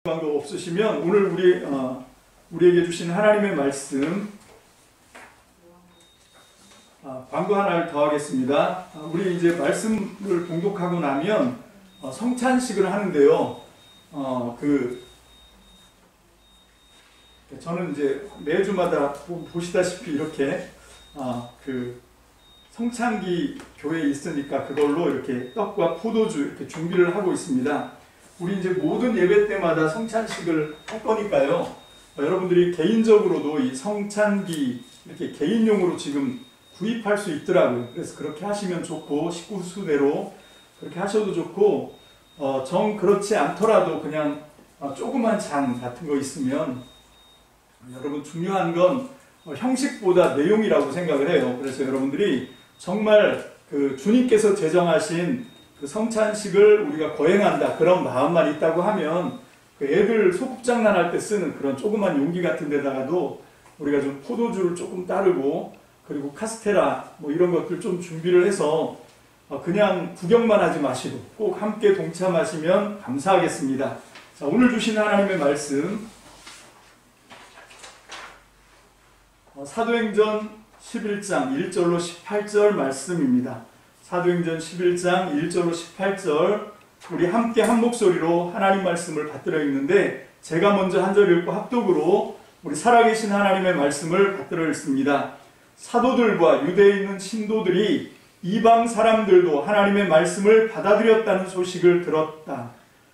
거 없으시면 오늘 우리에게 주신 하나님의 말씀 광고 하나를 더 하겠습니다. 우리 이제 말씀을 봉독하고 나면 성찬식을 하는데요. 저는 이제 매주마다 보시다시피 이렇게 성찬기 교회에 있으니까 그걸로 이렇게 떡과 포도주 이렇게 준비를 하고 있습니다. 우리 이제 모든 예배 때마다 성찬식을 할 거니까요. 여러분들이 개인적으로도 이 성찬기 이렇게 개인용으로 지금 구입할 수 있더라고요. 그래서 그렇게 하시면 좋고, 식구 수대로 그렇게 하셔도 좋고, 정 그렇지 않더라도 그냥 조그만 장 같은 거 있으면, 여러분 중요한 건 형식보다 내용이라고 생각을 해요. 그래서 여러분들이 정말 주님께서 제정하신 성찬식을 우리가 거행한다, 그런 마음만 있다고 하면 애들 소꿉장난 할 때 쓰는 그런 조그만 용기 같은 데다가도 우리가 좀 포도주를 조금 따르고, 그리고 카스테라 이런 것들 좀 준비를 해서 그냥 구경만 하지 마시고 꼭 함께 동참하시면 감사하겠습니다. 자, 오늘 주신 하나님의 말씀 사도행전 11장 1절로 18절 말씀입니다. 사도행전 11장 1절로 18절 우리 함께 한 목소리로 하나님 말씀을 받들어 읽는데, 제가 먼저 한 절 읽고 합독으로 우리 살아계신 하나님의 말씀을 받들어 읽습니다. 사도들과 유대에 있는 신도들이 이방 사람들도 하나님의 말씀을 받아들였다는 소식을 들었다.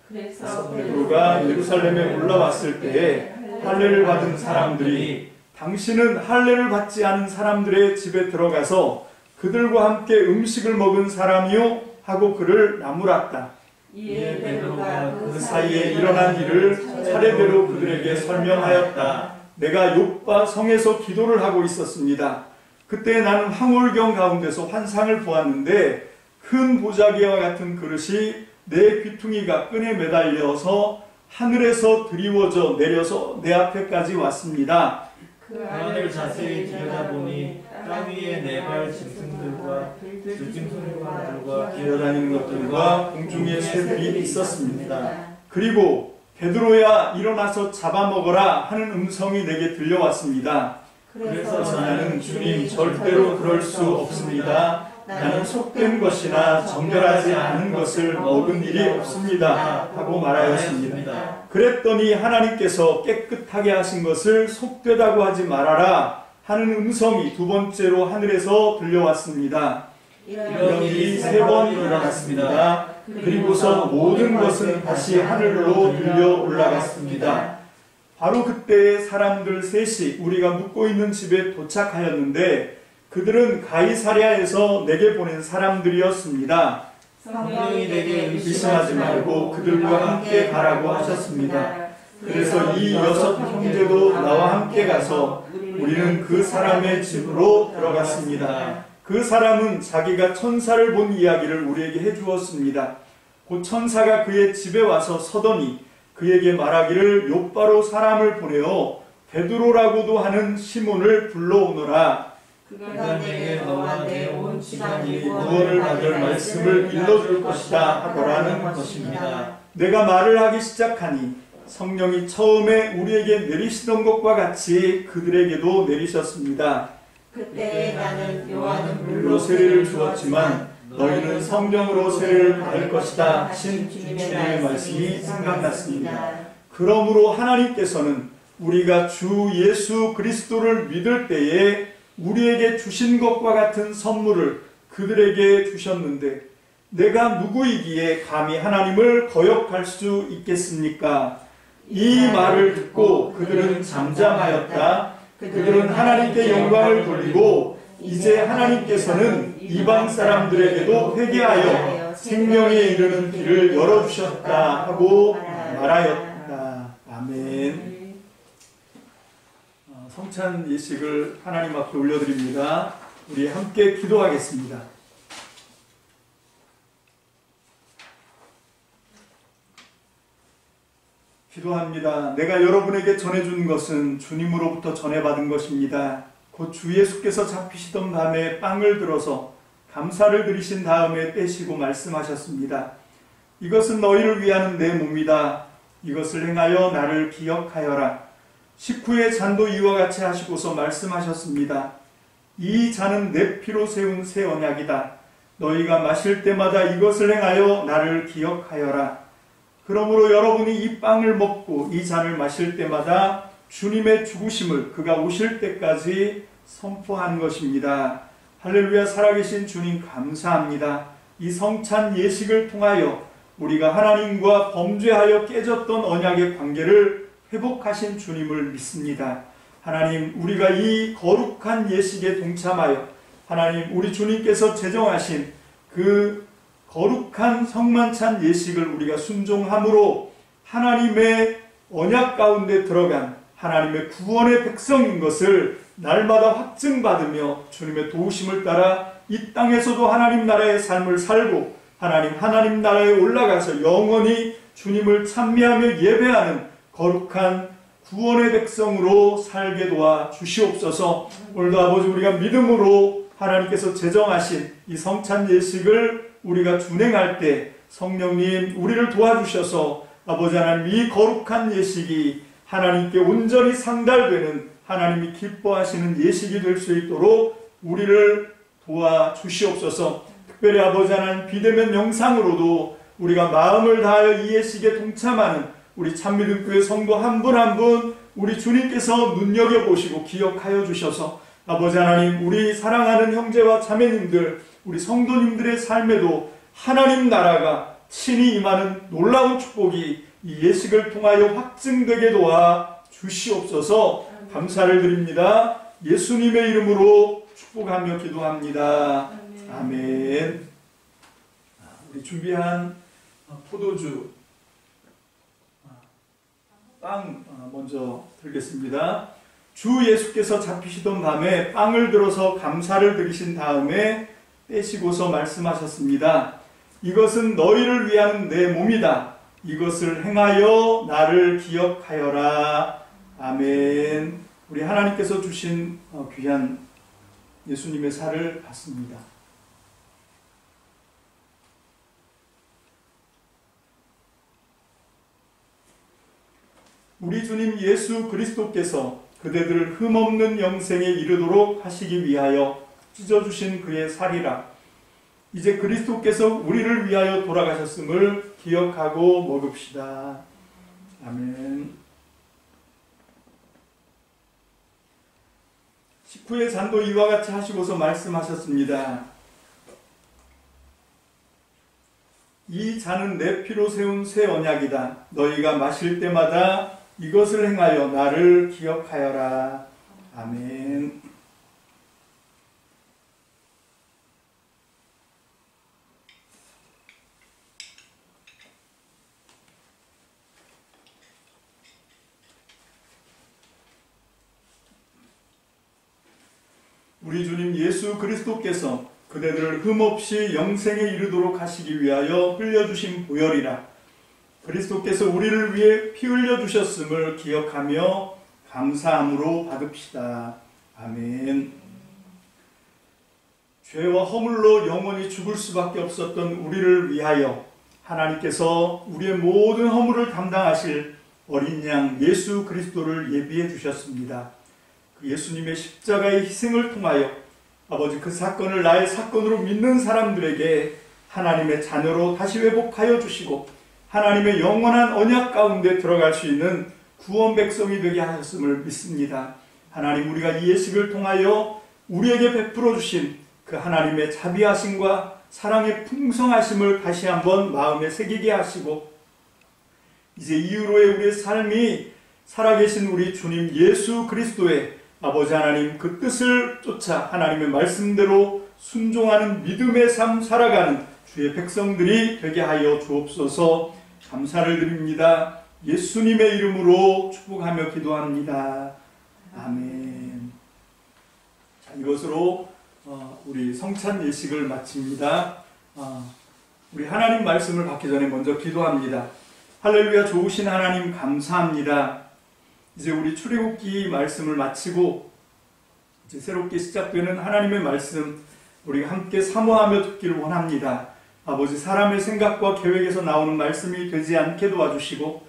그래서 베드로가 예루살렘에 올라왔을 때에 할례를 받은 사람들이 당신은 할례를 받지 않은 사람들의 집에 들어가서 그들과 함께 음식을 먹은 사람이요 하고 그를 나무랐다. 이에 베드로가 그 사이에 일어난 일을 차례대로 그들에게 설명하였다. 내가 욥바 성에서 기도를 하고 있었습니다. 그때 나는 황홀경 가운데서 환상을 보았는데, 큰 보자기와 같은 그릇이 내 귀퉁이가 끈에 매달려서 하늘에서 드리워져 내려서 내 앞에까지 왔습니다. 그 안을 자세히 들여다보니 땅 위에 네 발 짐승들과 들짐승들과 기어다니는 것들과 공중에 새들이 있었습니다. 그리고 베드로야 일어나서 잡아먹어라 하는 음성이 내게 들려왔습니다. 그래서 나는 주님, 절대로 그럴 수 없습니다. 나는 속된 것이나 정결하지 않은 것을 먹은 일이 없습니다 하고 말하였습니다. 그랬더니 하나님께서 깨끗하게 하신 것을 속되다고 하지 말아라 하는 음성이 두 번째로 하늘에서 들려왔습니다. 이런 일이 세 번 일어났습니다. 그리고서 모든 것은 다시 하늘로 들려 올라갔습니다. 바로 그때 사람들 셋이 우리가 묵고 있는 집에 도착하였는데, 그들은 가이사랴에서 내게 보낸 사람들이었습니다. 성령이 내게 의심하지 말고 그들과 함께 가라고 하셨습니다. 그래서 이 6 형제도 나와 함께 가서 우리는 그 사람의 집으로 들어갔습니다. 그 사람은 자기가 천사를 본 이야기를 우리에게 해주었습니다. 곧 천사가 그의 집에 와서 서더니 그에게 말하기를 욥바로 사람을 보내어 베드로라고도 하는 시몬을 불러오너라. 그가 내게 너와 내 온 집안이 구원을 받을 말씀을 일러줄 것이다 하더라는 것입니다. 내가 말을 하기 시작하니 성령이 처음에 우리에게 내리시던 것과 같이 그들에게도 내리셨습니다. 그때 나는 요한은 물로 세례를 주었지만 너희는 성령으로 세례를 받을 것이다 하신 주님의 말씀이 생각났습니다. 그러므로 하나님께서는 우리가 주 예수 그리스도를 믿을 때에 우리에게 주신 것과 같은 선물을 그들에게 주셨는데, 내가 누구이기에 감히 하나님을 거역할 수 있겠습니까? 이 말을 듣고 그들은 잠잠하였다. 그들은 하나님께 영광을 돌리고 이제 하나님께서는 이방 사람들에게도 회개하여 생명에 이르는 길을 열어주셨다 하고 말하였다. 아멘. 성찬 예식을 하나님 앞에 올려드립니다. 우리 함께 기도하겠습니다. 기도합니다. 내가 여러분에게 전해준 것은 주님으로부터 전해받은 것입니다. 곧 주 예수께서 잡히시던 밤에 빵을 들어서 감사를 드리신 다음에 떼시고 말씀하셨습니다. 이것은 너희를 위하는 내 몸이다. 이것을 행하여 나를 기억하여라. 식후의 잔도 이와 같이 하시고서 말씀하셨습니다. 이 잔은 내 피로 세운 새 언약이다. 너희가 마실 때마다 이것을 행하여 나를 기억하여라. 그러므로 여러분이 이 빵을 먹고 이 잔을 마실 때마다 주님의 죽으심을 그가 오실 때까지 선포한 것입니다. 할렐루야. 살아계신 주님 감사합니다. 이 성찬 예식을 통하여 우리가 하나님과 범죄하여 깨졌던 언약의 관계를 회복하신 주님을 믿습니다. 하나님, 우리가 이 거룩한 예식에 동참하여 하나님, 우리 주님께서 제정하신 그 거룩한 성만찬 예식을 우리가 순종함으로 하나님의 언약 가운데 들어간 하나님의 구원의 백성인 것을 날마다 확증받으며 주님의 도우심을 따라 이 땅에서도 하나님 나라의 삶을 살고 하나님 나라에 올라가서 영원히 주님을 찬미하며 예배하는 거룩한 구원의 백성으로 살게 도와 주시옵소서. 오늘도 아버지, 우리가 믿음으로 하나님께서 제정하신 이 성찬 예식을 우리가 준행할 때 성령님 우리를 도와주셔서 아버지 하나님, 이 거룩한 예식이 하나님께 온전히 상달되는 하나님이 기뻐하시는 예식이 될 수 있도록 우리를 도와주시옵소서. 특별히 아버지 하나님, 비대면 영상으로도 우리가 마음을 다하여 이 예식에 동참하는 우리 참미등교회 성도 한 분 한 분 우리 주님께서 눈여겨보시고 기억하여 주셔서 아버지 하나님, 우리 사랑하는 형제와 자매님들, 우리 성도님들의 삶에도 하나님 나라가 친히 임하는 놀라운 축복이 이 예식을 통하여 확증되게 도와 주시옵소서. 감사를 드립니다. 예수님의 이름으로 축복하며 기도합니다. 아멘. 우리 준비한 포도주 빵 먼저 들겠습니다. 주 예수께서 잡히시던 밤에 빵을 들어서 감사를 드리신 다음에 떼시고서 말씀하셨습니다. 이것은 너희를 위한 내 몸이다. 이것을 행하여 나를 기억하여라. 아멘. 우리 하나님께서 주신 귀한 예수님의 살을 받습니다. 우리 주님 예수 그리스도께서 그대들을 흠없는 영생에 이르도록 하시기 위하여 찢어주신 그의 살이라. 이제 그리스도께서 우리를 위하여 돌아가셨음을 기억하고 먹읍시다. 아멘. 식후의 잔도 이와 같이 하시고서 말씀하셨습니다. 이 잔은 내 피로 세운 새 언약이다. 너희가 마실 때마다 이것을 행하여 나를 기억하여라. 아멘. 우리 주님 예수 그리스도께서 그대들을 흠없이 영생에 이르도록 하시기 위하여 흘려주신 보혈이라. 그리스도께서 우리를 위해 피 흘려주셨음을 기억하며 감사함으로 받읍시다. 아멘. 죄와 허물로 영원히 죽을 수밖에 없었던 우리를 위하여 하나님께서 우리의 모든 허물을 담당하실 어린 양 예수 그리스도를 예비해 주셨습니다. 그 예수님의 십자가의 희생을 통하여 아버지, 그 사건을 나의 사건으로 믿는 사람들에게 하나님의 자녀로 다시 회복하여 주시고 하나님의 영원한 언약 가운데 들어갈 수 있는 구원 백성이 되게 하셨음을 믿습니다. 하나님, 우리가 이 예식을 통하여 우리에게 베풀어 주신 그 하나님의 자비하심과 사랑의 풍성하심을 다시 한번 마음에 새기게 하시고, 이제 이후로의 우리의 삶이 살아계신 우리 주님 예수 그리스도의 아버지 하나님 그 뜻을 쫓아 하나님의 말씀대로 순종하는 믿음의 삶 살아가는 주의 백성들이 되게 하여 주옵소서. 감사를 드립니다. 예수님의 이름으로 축복하며 기도합니다. 아멘. 자, 이것으로 우리 성찬 예식을 마칩니다. 우리 하나님 말씀을 받기 전에 먼저 기도합니다. 할렐루야. 좋으신 하나님 감사합니다. 이제 우리 출애굽기 말씀을 마치고 이제 새롭게 시작되는 하나님의 말씀 우리가 함께 사모하며 듣기를 원합니다. 아버지, 사람의 생각과 계획에서 나오는 말씀이 되지 않게 도와주시고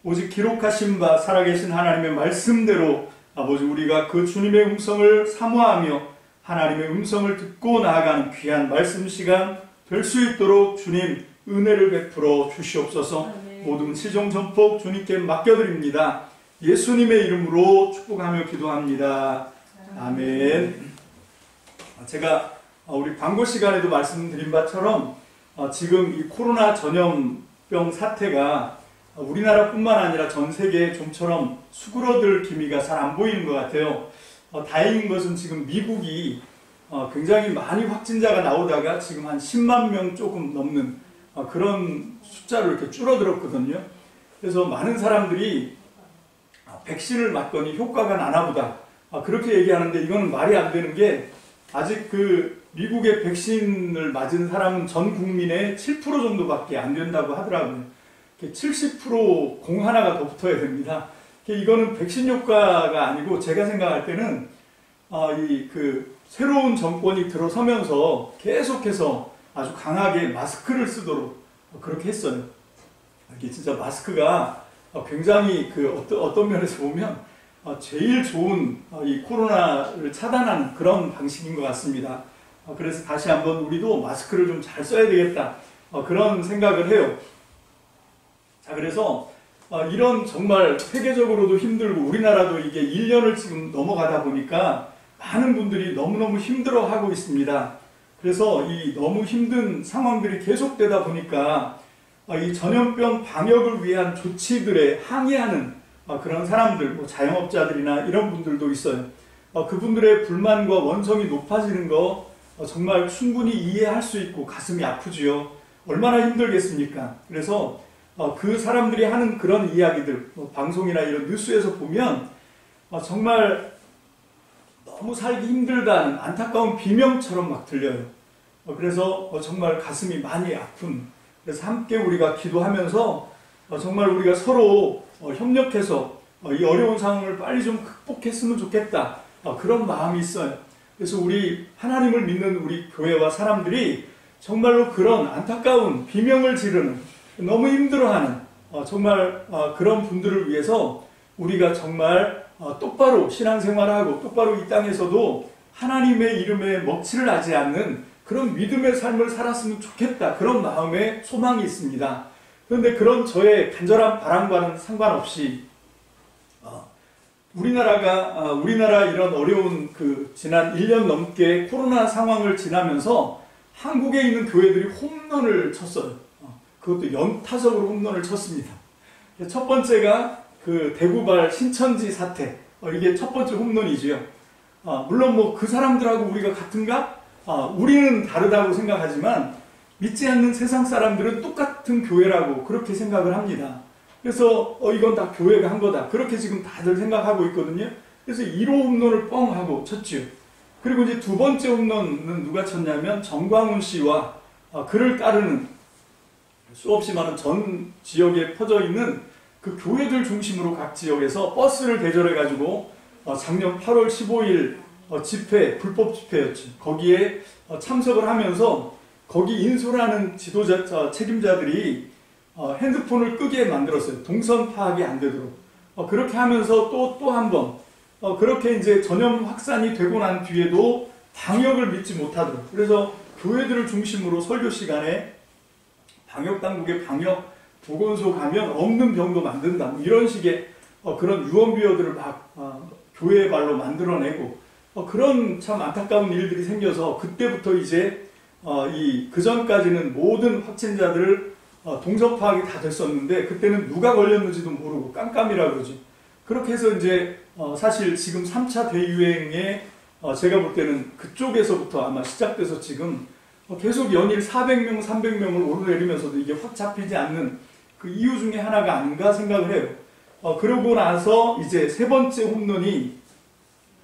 오직 기록하신 바 살아계신 하나님의 말씀대로 아버지 우리가 그 주님의 음성을 사모하며 하나님의 음성을 듣고 나아가는 귀한 말씀 시간 될 수 있도록 주님 은혜를 베풀어 주시옵소서. 아멘. 모든 시종 전폭 주님께 맡겨드립니다. 예수님의 이름으로 축복하며 기도합니다. 아멘. 제가 우리 광고 시간에도 말씀드린 바처럼 지금 이 코로나 전염병 사태가 우리나라뿐만 아니라 전 세계에 좀처럼 수그러들 기미가 잘 안 보이는 것 같아요. 다행인 것은 지금 미국이 굉장히 많이 확진자가 나오다가 지금 한 10만 명 조금 넘는 그런 숫자로 이렇게 줄어들었거든요. 그래서 많은 사람들이 백신을 맞더니 효과가 나나보다 그렇게 얘기하는데 이거는 말이 안 되는 게 아직 그 미국의 백신을 맞은 사람은 전 국민의 7% 정도밖에 안 된다고 하더라고요. 70% 공 하나가 더 붙어야 됩니다. 이거는 백신 효과가 아니고 제가 생각할 때는 이 그 새로운 정권이 들어서면서 계속해서 아주 강하게 마스크를 쓰도록 그렇게 했어요. 이게 진짜 마스크가 굉장히 그 어떤 면에서 보면 제일 좋은 이 코로나를 차단하는 그런 방식인 것 같습니다. 그래서 다시 한번 우리도 마스크를 좀 잘 써야 되겠다 그런 생각을 해요. 자, 그래서 이런 정말 세계적으로도 힘들고 우리나라도 이게 1년을 지금 넘어가다 보니까 많은 분들이 너무너무 힘들어하고 있습니다. 그래서 이 너무 힘든 상황들이 계속되다 보니까 이 전염병 방역을 위한 조치들에 항의하는 그런 사람들, 뭐 자영업자들이나 이런 분들도 있어요. 그분들의 불만과 원성이 높아지는 거 정말 충분히 이해할 수 있고 가슴이 아프지요. 얼마나 힘들겠습니까? 그래서 그 사람들이 하는 그런 이야기들, 방송이나 이런 뉴스에서 보면 정말 너무 살기 힘들다는 안타까운 비명처럼 막 들려요. 그래서 정말 가슴이 많이 아픈, 그래서 함께 우리가 기도하면서 정말 우리가 서로 협력해서 이 어려운 상황을 빨리 좀 극복했으면 좋겠다 그런 마음이 있어요. 그래서 우리 하나님을 믿는 우리 교회와 사람들이 정말로 그런 안타까운 비명을 지르는 너무 힘들어하는 정말 그런 분들을 위해서 우리가 정말 똑바로 신앙생활을 하고 똑바로 이 땅에서도 하나님의 이름에 먹칠을 하지 않는 그런 믿음의 삶을 살았으면 좋겠다 그런 마음의 소망이 있습니다. 그런데 그런 저의 간절한 바람과는 상관없이 우리나라 이런 어려운 그 지난 1년 넘게 코로나 상황을 지나면서 한국에 있는 교회들이 홈런을 쳤어요. 그것도 연타석으로 홈런을 쳤습니다. 첫 번째가 그 대구발 신천지 사태. 이게 첫 번째 홈런이지요. 물론 뭐 그 사람들하고 우리가 같은가? 우리는 다르다고 생각하지만 믿지 않는 세상 사람들은 똑같은 교회라고 그렇게 생각을 합니다. 그래서 이건 다 교회가 한 거다. 그렇게 지금 다들 생각하고 있거든요. 그래서 1호 홈런을 뻥 하고 쳤지요. 그리고 이제 두 번째 홈런은 누가 쳤냐면 정광훈 씨와 그를 따르는 수없이 많은 전 지역에 퍼져 있는 그 교회들 중심으로 각 지역에서 버스를 대절해가지고 작년 8월 15일 집회, 불법 집회였죠. 거기에 참석을 하면서 거기 인솔하는 지도자, 책임자들이 핸드폰을 끄게 만들었어요. 동선 파악이 안 되도록. 그렇게 하면서 또 한 번, 그렇게 이제 전염 확산이 되고 난 뒤에도 방역을 믿지 못하도록. 그래서 교회들을 중심으로 설교 시간에 방역당국의 방역 보건소 가면 없는 병도 만든다. 뭐 이런 식의 그런 유언비어들을 막 교회의 발로 만들어내고 그런 참 안타까운 일들이 생겨서 그때부터 이제 그 전까지는 모든 확진자들을 동선 파악이 다 됐었는데 그때는 누가 걸렸는지도 모르고 깜깜이라 그러지. 그렇게 해서 이제 사실 지금 3차 대유행에 제가 볼 때는 그쪽에서부터 아마 시작돼서 지금 계속 연일 400명, 300명을 오르내리면서도 이게 확 잡히지 않는 그 이유 중에 하나가 아닌가 생각을 해요. 그러고 나서 이제 세 번째 홈런이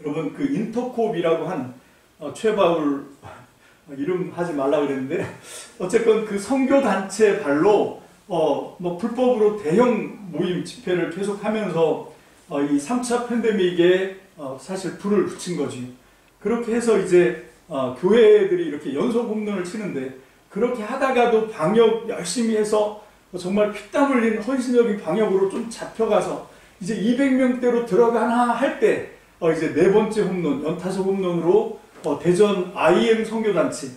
여러분 그 인터콥이라고 한 최바울 이름 하지 말라 그랬는데 어쨌건 그 선교단체 발로 뭐 불법으로 대형 모임 집회를 계속하면서 이 3차 팬데믹에 사실 불을 붙인 거지. 그렇게 해서 이제 교회들이 이렇게 연속 홈런을 치는데 그렇게 하다가도 방역 열심히 해서 정말 피땀 흘린 헌신적인 방역으로 좀 잡혀가서 이제 200명대로 들어가나 할 때 이제 네 번째 홈런, 연타석 홈런으로 대전 IM 선교단체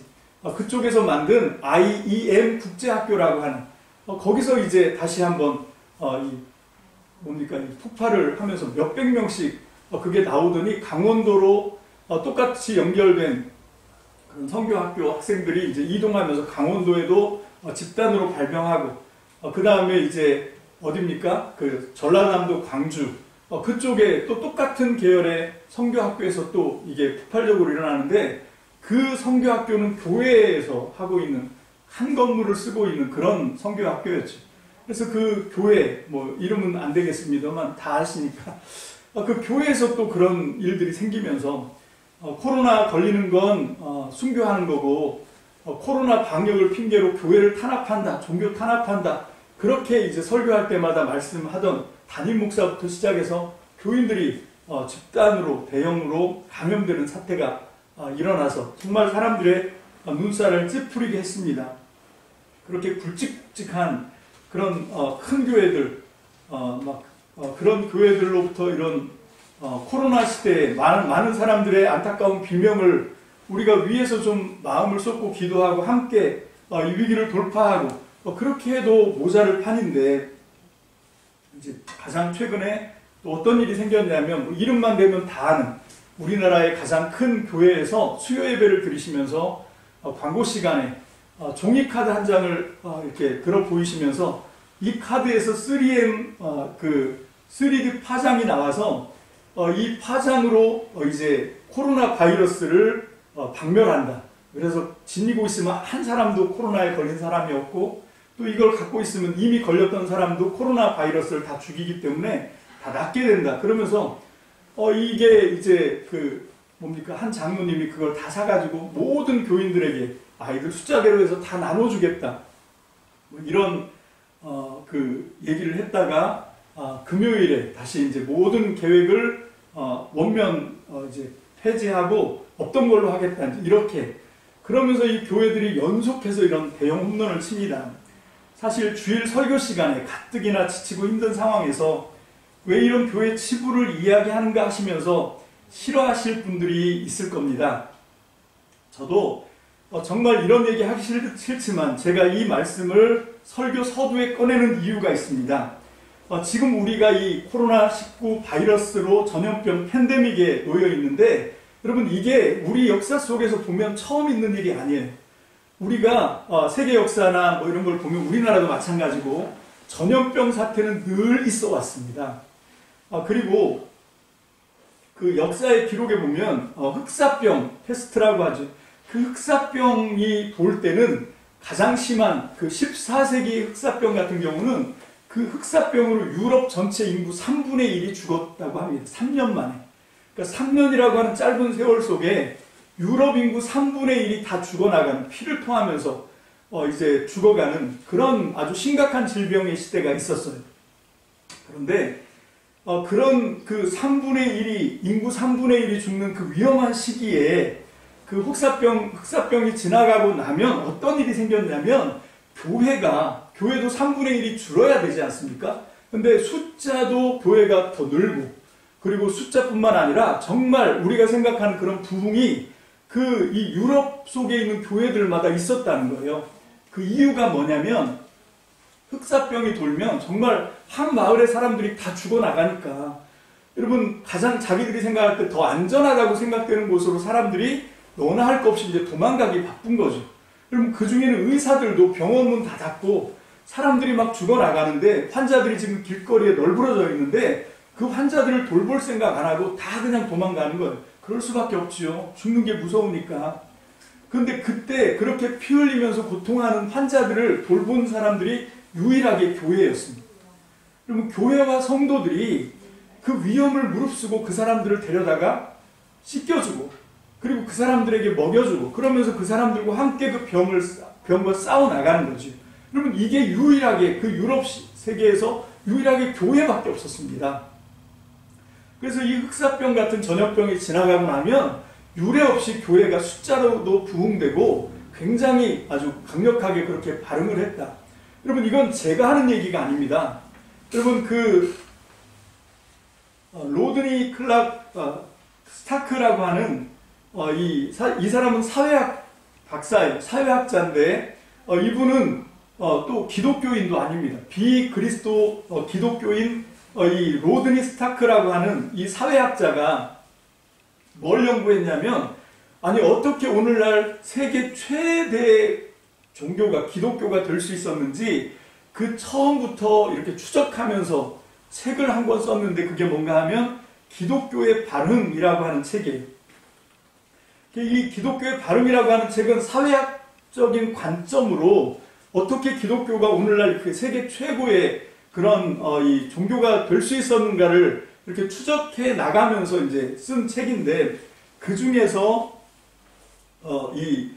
그쪽에서 만든 IEM 국제학교라고 하는 거기서 이제 다시 한번 이 폭발을 하면서 몇백 명씩 그게 나오더니 강원도로 똑같이 연결된 그런 선교학교 학생들이 이제 이동하면서 강원도에도 집단으로 발병하고 그 다음에 이제 어딥니까? 그 전라남도 광주 그쪽에 또 똑같은 계열의 선교학교에서 또 이게 폭발적으로 일어나는데 그 선교학교는 교회에서 하고 있는 한 건물을 쓰고 있는 그런 선교학교였죠. 그래서 그 교회 뭐 이름은 안 되겠습니다만 다 아시니까 그 교회에서 또 그런 일들이 생기면서 코로나 걸리는 건 순교하는 거고 코로나 방역을 핑계로 교회를 탄압한다, 종교 탄압한다 그렇게 이제 설교할 때마다 말씀하던 담임 목사부터 시작해서 교인들이 집단으로 대형으로 감염되는 사태가 일어나서 정말 사람들의 눈살을 찌푸리게 했습니다. 그렇게 굵직굵직한 그런 큰 교회들 그런 교회들로부터 이런 코로나 시대에 많은 사람들의 안타까운 비명을 우리가 위에서 좀 마음을 쏟고 기도하고 함께 이 위기를 돌파하고 그렇게 해도 모자를 판인데 이제 가장 최근에 또 어떤 일이 생겼냐면 이름만 대면 다 아는 우리나라의 가장 큰 교회에서 수요 예배를 드리시면서 광고 시간에 종이카드 한 장을 이렇게 들어 보이시면서 이 카드에서 3M 그 3D 파장이 나와서 이 파장으로 이제 코로나 바이러스를 박멸한다. 그래서 지니고 있으면 한 사람도 코로나에 걸린 사람이 없고 또 이걸 갖고 있으면 이미 걸렸던 사람도 코로나 바이러스를 다 죽이기 때문에 다 낫게 된다. 그러면서 이게 이제 한 장로님이 그걸 다 사가지고 모든 교인들에게 아이들 숫자대로 해서 다 나눠주겠다. 뭐 이런 그 얘기를 했다가 금요일에 다시 이제 모든 계획을 원면 이제 폐지하고 없던 걸로 하겠다. 이렇게 그러면서 이 교회들이 연속해서 이런 대형 홈런을 칩니다. 사실 주일 설교 시간에 가뜩이나 지치고 힘든 상황에서 왜 이런 교회 치부를 이야기하는가 하시면서 싫어하실 분들이 있을 겁니다. 저도 정말 이런 얘기 하기 싫지만 제가 이 말씀을 설교 서두에 꺼내는 이유가 있습니다. 지금 우리가 이 코로나19 바이러스로 전염병 팬데믹에 놓여 있는데 여러분 이게 우리 역사 속에서 보면 처음 있는 일이 아니에요. 우리가 세계 역사나 뭐 이런 걸 보면 우리나라도 마찬가지고 전염병 사태는 늘 있어 왔습니다. 그리고 그 역사의 기록에 보면 흑사병 패스트라고 하죠. 그 흑사병이 돌 때는 가장 심한 그 14세기 흑사병 같은 경우는 그 흑사병으로 유럽 전체 인구 3분의 1이 죽었다고 합니다. 3년 만에. 그러니까 3년이라고 하는 짧은 세월 속에 유럽 인구 3분의 1이 다 죽어나가는 피를 토하면서 이제 죽어가는 그런 아주 심각한 질병의 시대가 있었어요. 그런데 그런 그 3분의 1이 인구 3분의 1이 죽는 그 위험한 시기에 그 흑사병이 지나가고 나면 어떤 일이 생겼냐면 교회도 3분의 1이 줄어야 되지 않습니까? 근데 숫자도 교회가 더 늘고 그리고 숫자뿐만 아니라 정말 우리가 생각하는 그런 부흥이 이 유럽 속에 있는 교회들마다 있었다는 거예요. 그 이유가 뭐냐면 흑사병이 돌면 정말 한 마을의 사람들이 다 죽어나가니까 여러분 가장 자기들이 생각할 때 더 안전하다고 생각되는 곳으로 사람들이 너나 할 것 없이 이제 도망가기 바쁜 거죠. 여러분 그 중에는 의사들도 병원 문 다 닫고 사람들이 막 죽어나가는데 환자들이 지금 길거리에 널브러져 있는데 그 환자들을 돌볼 생각 안 하고 다 그냥 도망가는 거예요. 그럴 수밖에 없지요. 죽는 게 무서우니까. 그런데 그때 그렇게 피 흘리면서 고통하는 환자들을 돌본 사람들이 유일하게 교회였습니다. 그러면 교회와 성도들이 그 위험을 무릅쓰고 그 사람들을 데려다가 씻겨주고 그리고 그 사람들에게 먹여주고 그러면서 그 사람들과 함께 그 병과 싸워나가는 거죠. 여러분 이게 유일하게 그 유럽 세계에서 유일하게 교회밖에 없었습니다. 그래서 이 흑사병 같은 전염병이 지나가고 나면 유례 없이 교회가 숫자로도 부흥되고 굉장히 아주 강력하게 그렇게 발흥을 했다. 여러분 이건 제가 하는 얘기가 아닙니다. 여러분 로드니 클락 스타크라고 하는 이 사람은 사회학 박사예요. 사회학자인데 이분은 또 기독교인도 아닙니다. 비그리스도 기독교인 이 로드니 스타크라고 하는 이 사회학자가 뭘 연구했냐면 아니 어떻게 오늘날 세계 최대 종교가 기독교가 될 수 있었는지 그 처음부터 이렇게 추적하면서 책을 한 권 썼는데 그게 뭔가 하면 기독교의 발흥이라고 하는 책이에요. 이 기독교의 발흥이라고 하는 책은 사회학적인 관점으로 어떻게 기독교가 오늘날 그 세계 최고의 그런 이 종교가 될 수 있었는가를 이렇게 추적해 나가면서 이제 쓴 책인데 그 중에서 이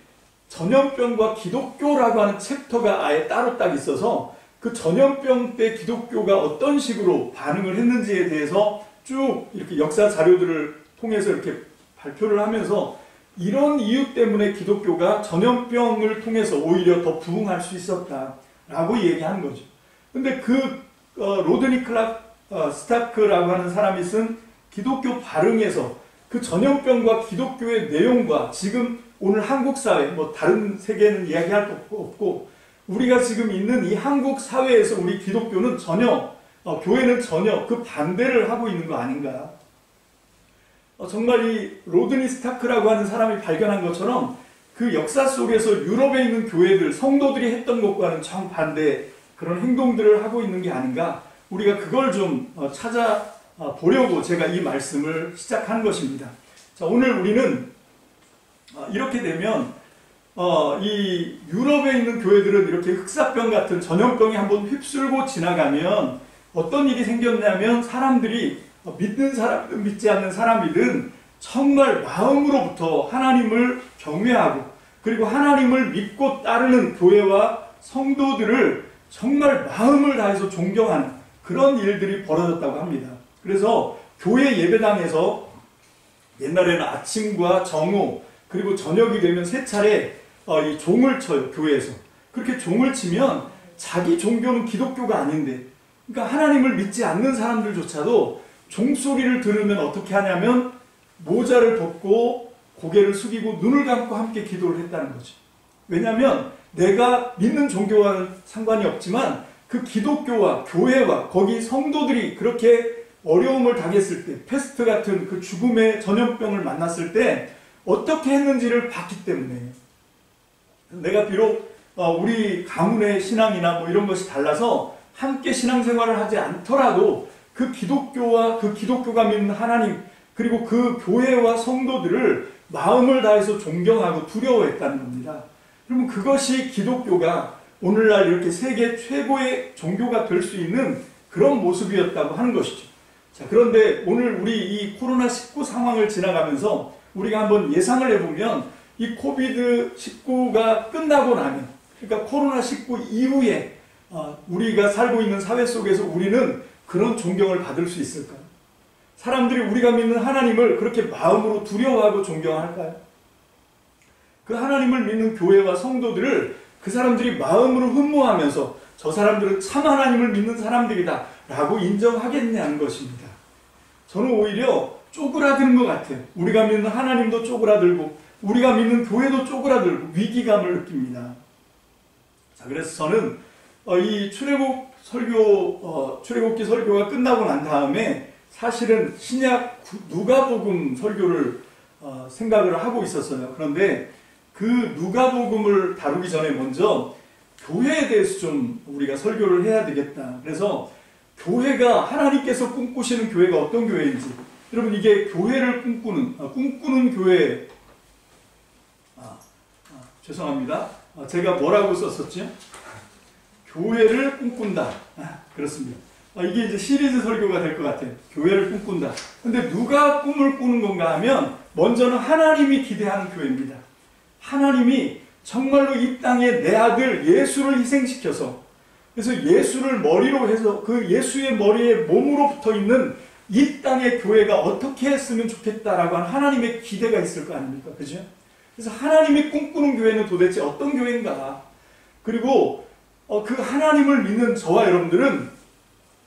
전염병과 기독교라고 하는 챕터가 아예 따로 딱 있어서 그 전염병 때 기독교가 어떤 식으로 반응을 했는지에 대해서 쭉 이렇게 역사 자료들을 통해서 이렇게 발표를 하면서 이런 이유 때문에 기독교가 전염병을 통해서 오히려 더 부흥할 수 있었다라고 얘기하는 거죠. 근데 로드니 클락 스타크라고 하는 사람이 쓴 기독교 발흥에서 그 전염병과 기독교의 내용과 지금 오늘 한국 사회, 뭐 다른 세계는 이야기할 거 없고 우리가 지금 있는 이 한국 사회에서 우리 기독교는 전혀 교회는 전혀 그 반대를 하고 있는 거 아닌가. 정말 이 로드니 스타크라고 하는 사람이 발견한 것처럼 그 역사 속에서 유럽에 있는 교회들, 성도들이 했던 것과는 정반대 그런 행동들을 하고 있는 게 아닌가. 우리가 그걸 좀 찾아보려고 제가 이 말씀을 시작한 것입니다. 자, 오늘 우리는 이렇게 되면 이 유럽에 있는 교회들은 이렇게 흑사병 같은 전염병이 한번 휩쓸고 지나가면 어떤 일이 생겼냐면 사람들이 믿는 사람이든 믿지 않는 사람이든 정말 마음으로부터 하나님을 경외하고 그리고 하나님을 믿고 따르는 교회와 성도들을 정말 마음을 다해서 존경하는 그런 일들이 벌어졌다고 합니다. 그래서 교회 예배당에서 옛날에는 아침과 정오 그리고 저녁이 되면 세 차례 이 종을 쳐요. 교회에서. 그렇게 종을 치면 자기 종교는 기독교가 아닌데 그러니까 하나님을 믿지 않는 사람들조차도 종소리를 들으면 어떻게 하냐면 모자를 벗고 고개를 숙이고 눈을 감고 함께 기도를 했다는 거죠. 왜냐하면 내가 믿는 종교와는 상관이 없지만 그 기독교와 교회와 거기 성도들이 그렇게 어려움을 당했을 때 패스트 같은 그 죽음의 전염병을 만났을 때 어떻게 했는지를 봤기 때문에 내가 비록 우리 가문의 신앙이나 뭐 이런 것이 달라서 함께 신앙생활을 하지 않더라도 그 기독교와 그 기독교가 믿는 하나님 그리고 그 교회와 성도들을 마음을 다해서 존경하고 두려워했다는 겁니다. 그러면 그것이 기독교가 오늘날 이렇게 세계 최고의 종교가 될 수 있는 그런 모습이었다고 하는 것이죠. 자, 그런데 오늘 우리 이 코로나19 상황을 지나가면서 우리가 한번 예상을 해보면 이 코비드19가 끝나고 나면 그러니까 코로나19 이후에 우리가 살고 있는 사회 속에서 우리는 그런 존경을 받을 수 있을까요? 사람들이 우리가 믿는 하나님을 그렇게 마음으로 두려워하고 존경할까요? 그 하나님을 믿는 교회와 성도들을 그 사람들이 마음으로 흠모하면서 저 사람들은 참 하나님을 믿는 사람들이다 라고 인정하겠냐는 것입니다. 저는 오히려 쪼그라드는 것 같아요. 우리가 믿는 하나님도 쪼그라들고 우리가 믿는 교회도 쪼그라들고 위기감을 느낍니다. 자, 그래서 저는 이 출애굽기 설교가 끝나고 난 다음에 사실은 신약 누가복음 설교를 생각을 하고 있었어요. 그런데 그 누가복음을 다루기 전에 먼저 교회에 대해서 좀 우리가 설교를 해야 되겠다. 그래서 교회가 하나님께서 꿈꾸시는 교회가 어떤 교회인지 여러분 이게 교회를 꿈꾸는 교회 죄송합니다. 제가 뭐라고 썼었죠? 교회를 꿈꾼다. 그렇습니다. 이게 이제 시리즈 설교가 될 것 같아요. 교회를 꿈꾼다. 근데 누가 꿈을 꾸는 건가 하면 먼저는 하나님이 기대하는 교회입니다. 하나님이 정말로 이 땅에 내 아들 예수를 희생시켜서 그래서 예수를 머리로 해서 그 예수의 머리에 몸으로 붙어 있는 이 땅의 교회가 어떻게 했으면 좋겠다라고 하는 하나님의 기대가 있을 거 아닙니까? 그죠? 그래서 하나님이 꿈꾸는 교회는 도대체 어떤 교회인가? 그리고 그 하나님을 믿는 저와 여러분들은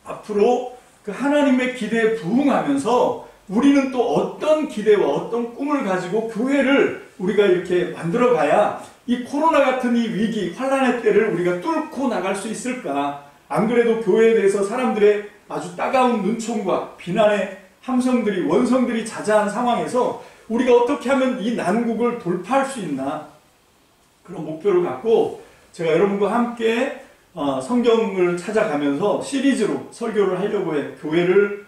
앞으로 그 하나님의 기대에 부응하면서 우리는 또 어떤 기대와 어떤 꿈을 가지고 교회를 우리가 이렇게 만들어 가야 이 코로나 같은 이 위기, 환란의 때를 우리가 뚫고 나갈 수 있을까? 안 그래도 교회에 대해서 사람들의 아주 따가운 눈총과 비난의 함성들이, 원성들이 자자한 상황에서 우리가 어떻게 하면 이 난국을 돌파할 수 있나? 그런 목표를 갖고 제가 여러분과 함께 성경을 찾아가면서 시리즈로 설교를 하려고 해. 교회를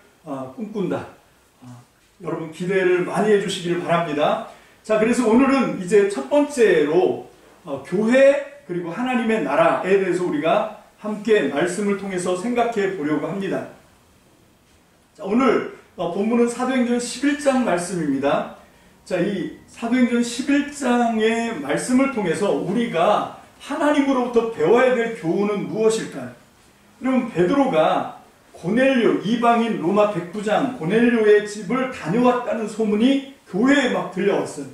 꿈꾼다. 여러분 기대를 많이 해주시기를 바랍니다. 자, 그래서 오늘은 이제 첫 번째로 교회 그리고 하나님의 나라에 대해서 우리가 함께 말씀을 통해서 생각해 보려고 합니다. 자, 오늘 본문은 사도행전 11장 말씀입니다. 자, 이 사도행전 11장의 말씀을 통해서 우리가 하나님으로부터 배워야 될 교훈은 무엇일까요? 여러분, 베드로가 고넬료, 이방인 로마 백부장 고넬료의 집을 다녀왔다는 소문이 교회에 막 들려왔어요.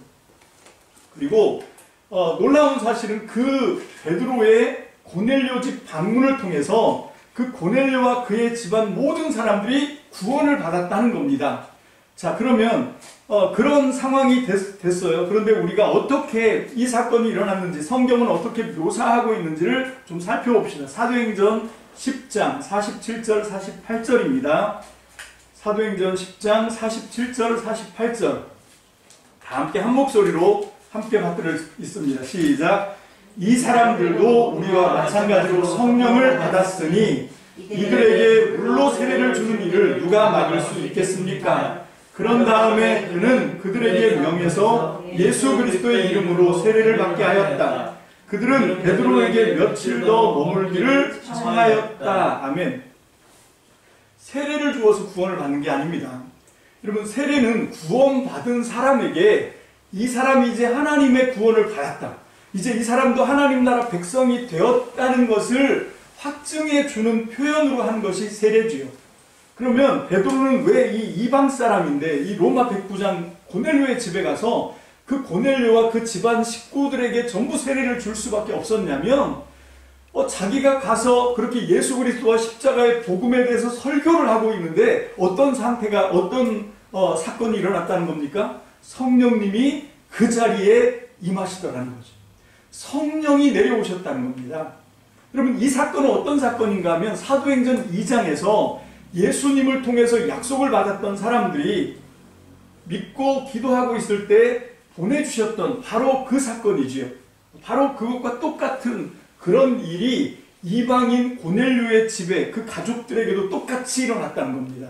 그리고 놀라운 사실은 그 베드로의 고넬료 집 방문을 통해서 그 고넬료와 그의 집안 모든 사람들이 구원을 받았다는 겁니다. 자, 그러면 그런 상황이 됐어요. 그런데 우리가 어떻게 이 사건이 일어났는지, 성경은 어떻게 묘사하고 있는지를 좀 살펴봅시다. 사도행전 10장 47절 48절입니다. 사도행전 10장 47절 48절 다 함께 한 목소리로 함께 받들을 있습니다. 시작. 이 사람들도 우리와 마찬가지로 성령을 받았으니 이들에게 물로 세례를 주는 일을 누가 막을 수 있겠습니까? 그런 다음에 그는 그들에게 명해서 예수 그리스도의 이름으로 세례를 받게 하였다. 그들은 베드로에게 며칠 더 머물기를 청하였다. 아멘. 세례를 주어서 구원을 받는 게 아닙니다. 여러분, 세례는 구원받은 사람에게 이 사람이 이제 하나님의 구원을 받았다, 이제 이 사람도 하나님 나라 백성이 되었다는 것을 확증해 주는 표현으로 한 것이 세례지요. 그러면 베드로는 왜 이 이방 사람인데 이 로마 백부장 고넬료의 집에 가서 그 고넬료와 그 집안 식구들에게 전부 세례를 줄 수밖에 없었냐면 자기가 가서 그렇게 예수 그리스도와 십자가의 복음에 대해서 설교를 하고 있는데 어떤 상태가, 어떤 사건이 일어났다는 겁니까? 성령님이 그 자리에 임하시더라는 거죠. 성령이 내려오셨다는 겁니다. 여러분, 이 사건은 어떤 사건인가 하면 사도행전 2장에서 예수님을 통해서 약속을 받았던 사람들이 믿고 기도하고 있을 때 보내주셨던 바로 그 사건이지요. 바로 그것과 똑같은 그런 일이 이방인 고넬료의 집에 그 가족들에게도 똑같이 일어났다는 겁니다.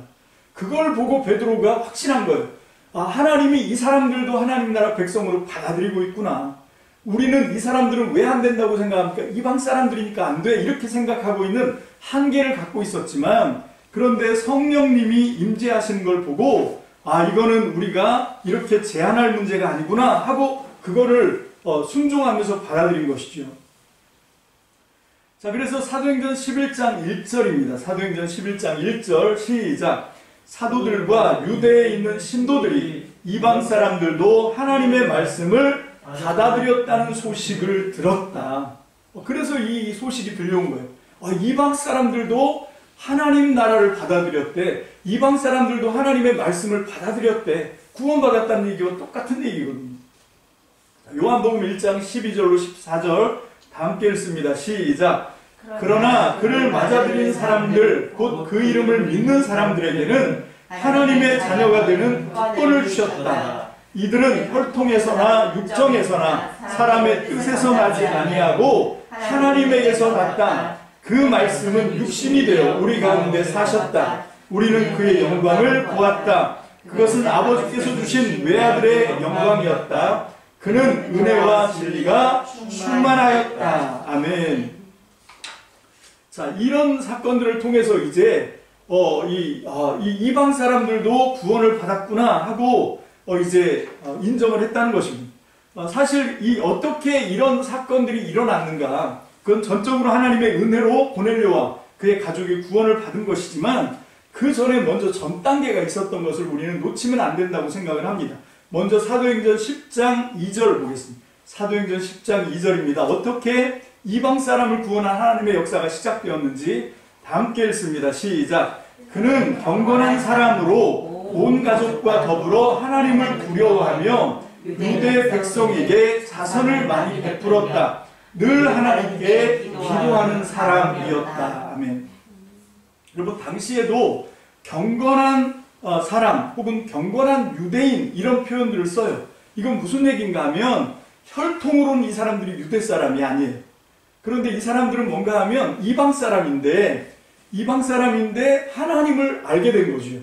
그걸 보고 베드로가 확신한 거예요. 하나님이 이 사람들도 하나님 나라 백성으로 받아들이고 있구나. 우리는 이 사람들은 왜 안 된다고 생각합니까? 이방 사람들이니까 안 돼, 이렇게 생각하고 있는 한계를 갖고 있었지만, 그런데 성령님이 임재하시는 걸 보고 이거는 우리가 이렇게 제한할 문제가 아니구나 하고 그거를 순종하면서 받아들인 것이죠. 자, 그래서 사도행전 11장 1절입니다. 사도행전 11장 1절 시작. 사도들과 유대에 있는 신도들이 이방 사람들도 하나님의 말씀을 받아들였다는 소식을 들었다. 그래서 이 소식이 들려온 거예요. 이방 사람들도 하나님 나라를 받아들였대. 이방 사람들도 하나님의 말씀을 받아들였대. 구원받았다는 얘기와 똑같은 얘기거든요. 요한복음 1장 12절로 14절 다 함께 읽습니다. 시작. 그러나 그를 맞아들인 사람들, 곧 그 이름을 믿는 사람들에게는 하나님의 자녀가 되는 특권을 주셨다. 이들은 혈통에서나 육정에서나 사람의 뜻에서 나지 아니하고 하나님에게서 났다. 그 말씀은 육신이 되어 우리 가운데 사셨다. 우리는 그의 영광을 보았다. 그것은 아버지께서 주신 외아들의 영광이었다. 그는 은혜와 진리가 충만하였다. 아멘. 자, 이런 사건들을 통해서 이제 이방 사람들도 구원을 받았구나 하고 이제 인정을 했다는 것입니다. 사실 어떻게 이런 사건들이 일어났는가, 그건 전적으로 하나님의 은혜로 고넬료와 그의 가족이 구원을 받은 것이지만 그 전에 먼저 전 단계가 있었던 것을 우리는 놓치면 안 된다고 생각을 합니다. 먼저 사도행전 10장 2절 보겠습니다. 사도행전 10장 2절입니다. 어떻게 이방 사람을 구원한 하나님의 역사가 시작되었는지 다 함께 읽습니다. 시작. 그는 경건한 사람으로 온 가족과 더불어 하나님을 두려워하며 유대 백성에게 자선을 많이 베풀었다. 늘 하나님께 기도하는 사람이었다. 아멘. 여러분, 당시에도 경건한 사람 혹은 경건한 유대인 이런 표현들을 써요. 이건 무슨 얘기인가 하면 혈통으로는 이 사람들이 유대 사람이 아니에요. 그런데 이 사람들은 뭔가 하면 이방 사람인데 하나님을 알게 된 거죠.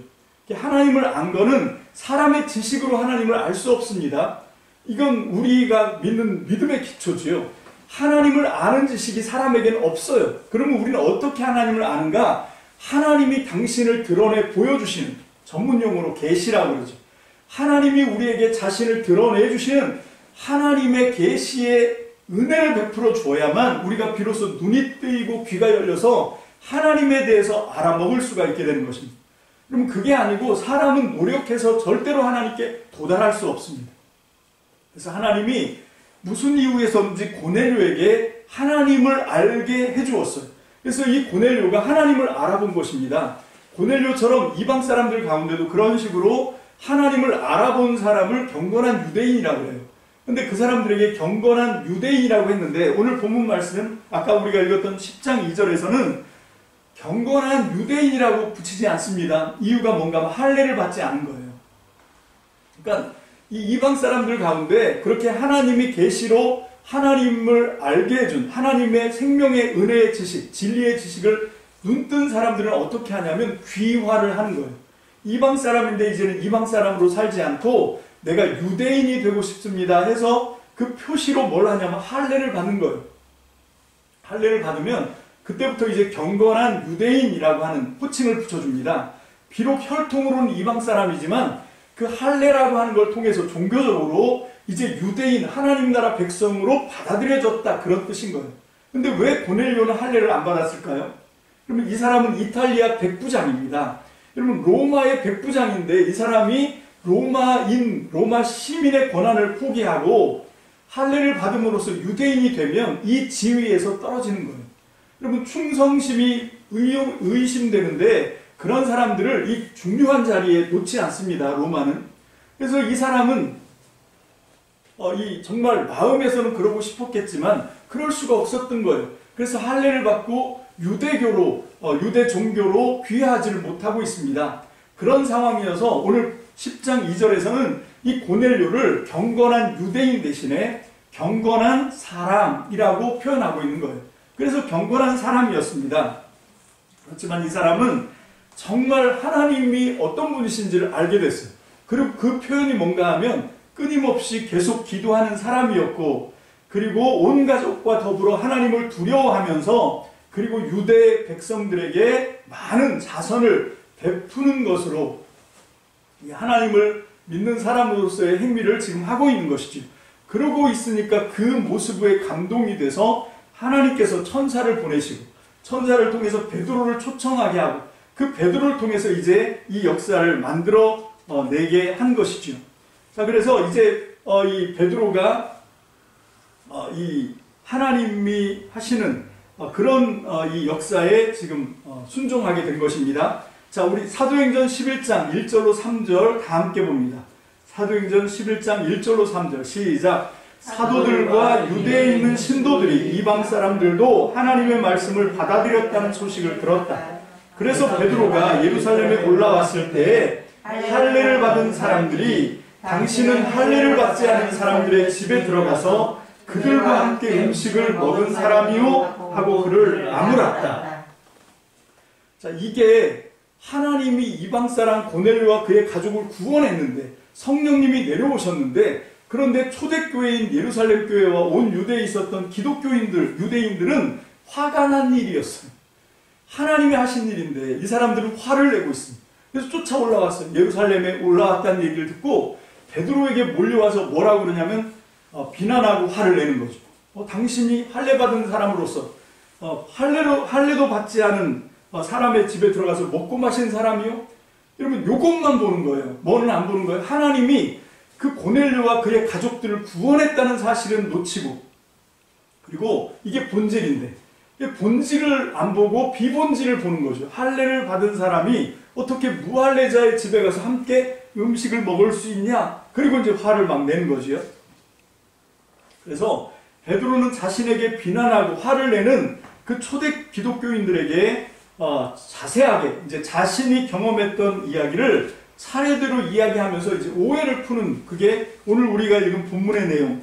하나님을 안 거는 사람의 지식으로 하나님을 알 수 없습니다. 이건 우리가 믿는 믿음의 기초지요. 하나님을 아는 지식이 사람에게는 없어요. 그러면 우리는 어떻게 하나님을 아는가? 하나님이 당신을 드러내 보여주시는, 전문용어로 계시라고 그러죠. 하나님이 우리에게 자신을 드러내 주시는 하나님의 계시의 은혜를 베풀어 줘야만 우리가 비로소 눈이 뜨이고 귀가 열려서 하나님에 대해서 알아먹을 수가 있게 되는 것입니다. 그럼 그게 아니고 사람은 노력해서 절대로 하나님께 도달할 수 없습니다. 그래서 하나님이 무슨 이유에서든지 고넬료에게 하나님을 알게 해주었어요. 그래서 이 고넬료가 하나님을 알아본 것입니다. 고넬료처럼 이방 사람들 가운데도 그런 식으로 하나님을 알아본 사람을 경건한 유대인이라고 해요. 근데 그 사람들에게 경건한 유대인이라고 했는데 오늘 본문 말씀은 아까 우리가 읽었던 10장 2절에서는 경건한 유대인이라고 붙이지 않습니다. 이유가 뭔가 하면 할례를 받지 않은 거예요. 그러니까 이 이방 사람들 가운데 그렇게 하나님이 계시로 하나님을 알게 해준 하나님의 생명의 은혜의 지식, 진리의 지식을 눈뜬 사람들은 어떻게 하냐면 귀화를 하는 거예요. 이방 사람인데 이제는 이방 사람으로 살지 않고 내가 유대인이 되고 싶습니다 해서 그 표시로 뭘 하냐면 할례를 받는 거예요. 할례를 받으면 그때부터 이제 경건한 유대인이라고 하는 호칭을 붙여줍니다. 비록 혈통으로는 이방 사람이지만 그 할례라고 하는 걸 통해서 종교적으로 이제 유대인, 하나님 나라 백성으로 받아들여졌다, 그런 뜻인 거예요. 근데 왜 고넬료는 할례를 안 받았을까요? 그러면 이 사람은 이탈리아 백부장입니다. 여러분, 로마의 백부장인데 이 사람이 로마 시민의 권한을 포기하고 할례를 받음으로써 유대인이 되면 이 지위에서 떨어지는 거예요. 여러분, 충성심이 의심되는데 그런 사람들을 이 중요한 자리에 놓지 않습니다, 로마는. 그래서 이 사람은 정말 마음에서는 그러고 싶었겠지만 그럴 수가 없었던 거예요. 그래서 할례를 받고 유대 종교로 귀화하지를 못하고 있습니다. 그런 상황이어서 오늘 10장 2절에서는 이 고넬료를 경건한 유대인 대신에 경건한 사람이라고 표현하고 있는 거예요. 그래서 경건한 사람이었습니다. 그렇지만 이 사람은 정말 하나님이 어떤 분이신지를 알게 됐어요. 그리고 그 표현이 뭔가 하면 끊임없이 계속 기도하는 사람이었고, 그리고 온 가족과 더불어 하나님을 두려워하면서 그리고 유대 백성들에게 많은 자선을 베푸는 것으로 하나님을 믿는 사람으로서의 행위를 지금 하고 있는 것이죠. 그러고 있으니까 그 모습에 감동이 돼서 하나님께서 천사를 보내시고 천사를 통해서 베드로를 초청하게 하고 그 베드로를 통해서 이제 이 역사를 만들어 내게 한 것이죠. 자, 그래서 이제 이 베드로가 이 하나님이 하시는 그런 이 역사에 지금 순종하게 된 것입니다. 자, 우리 사도행전 11장 1절로 3절 다 함께 봅니다. 사도행전 11장 1절로 3절 시작. 사도들과 유대에 있는 신도들이 이방 사람들도 하나님의 말씀을 받아들였다는 소식을 들었다. 그래서 베드로가 예루살렘에 올라왔을 때에 할례를 받은 사람들이 당신은 할례를 받지 않은 사람들의 집에 들어가서 그들과 함께 음식을 먹은 사람이요 하고 그를 나무랐다. 자, 이게 하나님이 이방 사람 고넬료와 그의 가족을 구원했는데 성령님이 내려오셨는데, 그런데 초대교회인 예루살렘 교회와 온 유대에 있었던 기독교인들, 유대인들은 화가 난 일이었어요. 하나님이 하신 일인데 이 사람들은 화를 내고 있습니다. 그래서 쫓아 올라왔어요. 예루살렘에 올라왔다는 얘기를 듣고 베드로에게 몰려와서 뭐라고 그러냐면 비난하고 화를 내는 거죠. 당신이 할례 받은 사람으로서 할례도 받지 않은 사람의 집에 들어가서 먹고 마신 사람이요? 여러분, 요것만 보는 거예요. 뭐는 안 보는 거예요? 하나님이 그 고넬료와 그의 가족들을 구원했다는 사실은 놓치고 그리고 이게 본질인데 이 본질을 안 보고 비본질을 보는 거죠. 할례를 받은 사람이 어떻게 무할례자의 집에 가서 함께 음식을 먹을 수 있냐? 그리고 이제 화를 막 내는 거지요. 그래서 베드로는 자신에게 비난하고 화를 내는 그 초대 기독교인들에게 자세하게 이제 자신이 경험했던 이야기를 차례대로 이야기하면서 이제 오해를 푸는 그게 오늘 우리가 읽은 본문의 내용,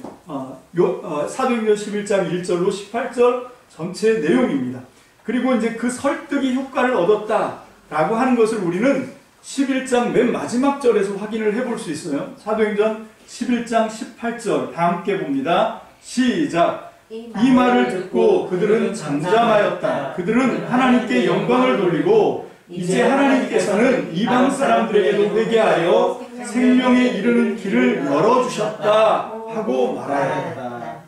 사도행전 11장 1절로 18절 전체 내용입니다. 그리고 이제 그 설득이 효과를 얻었다라고 하는 것을 우리는 11장 맨 마지막 절에서 확인을 해볼 수 있어요. 사도행전 11장 18절 다 함께 봅니다. 시작. 이 말을 듣고 그들은 잠잠하였다. 그들은 하나님께 영광을 돌리고 이제 하나님께서는 이방 사람들에게도 회개하여 생명에 이르는 길을 열어주셨다 하고 말하였다.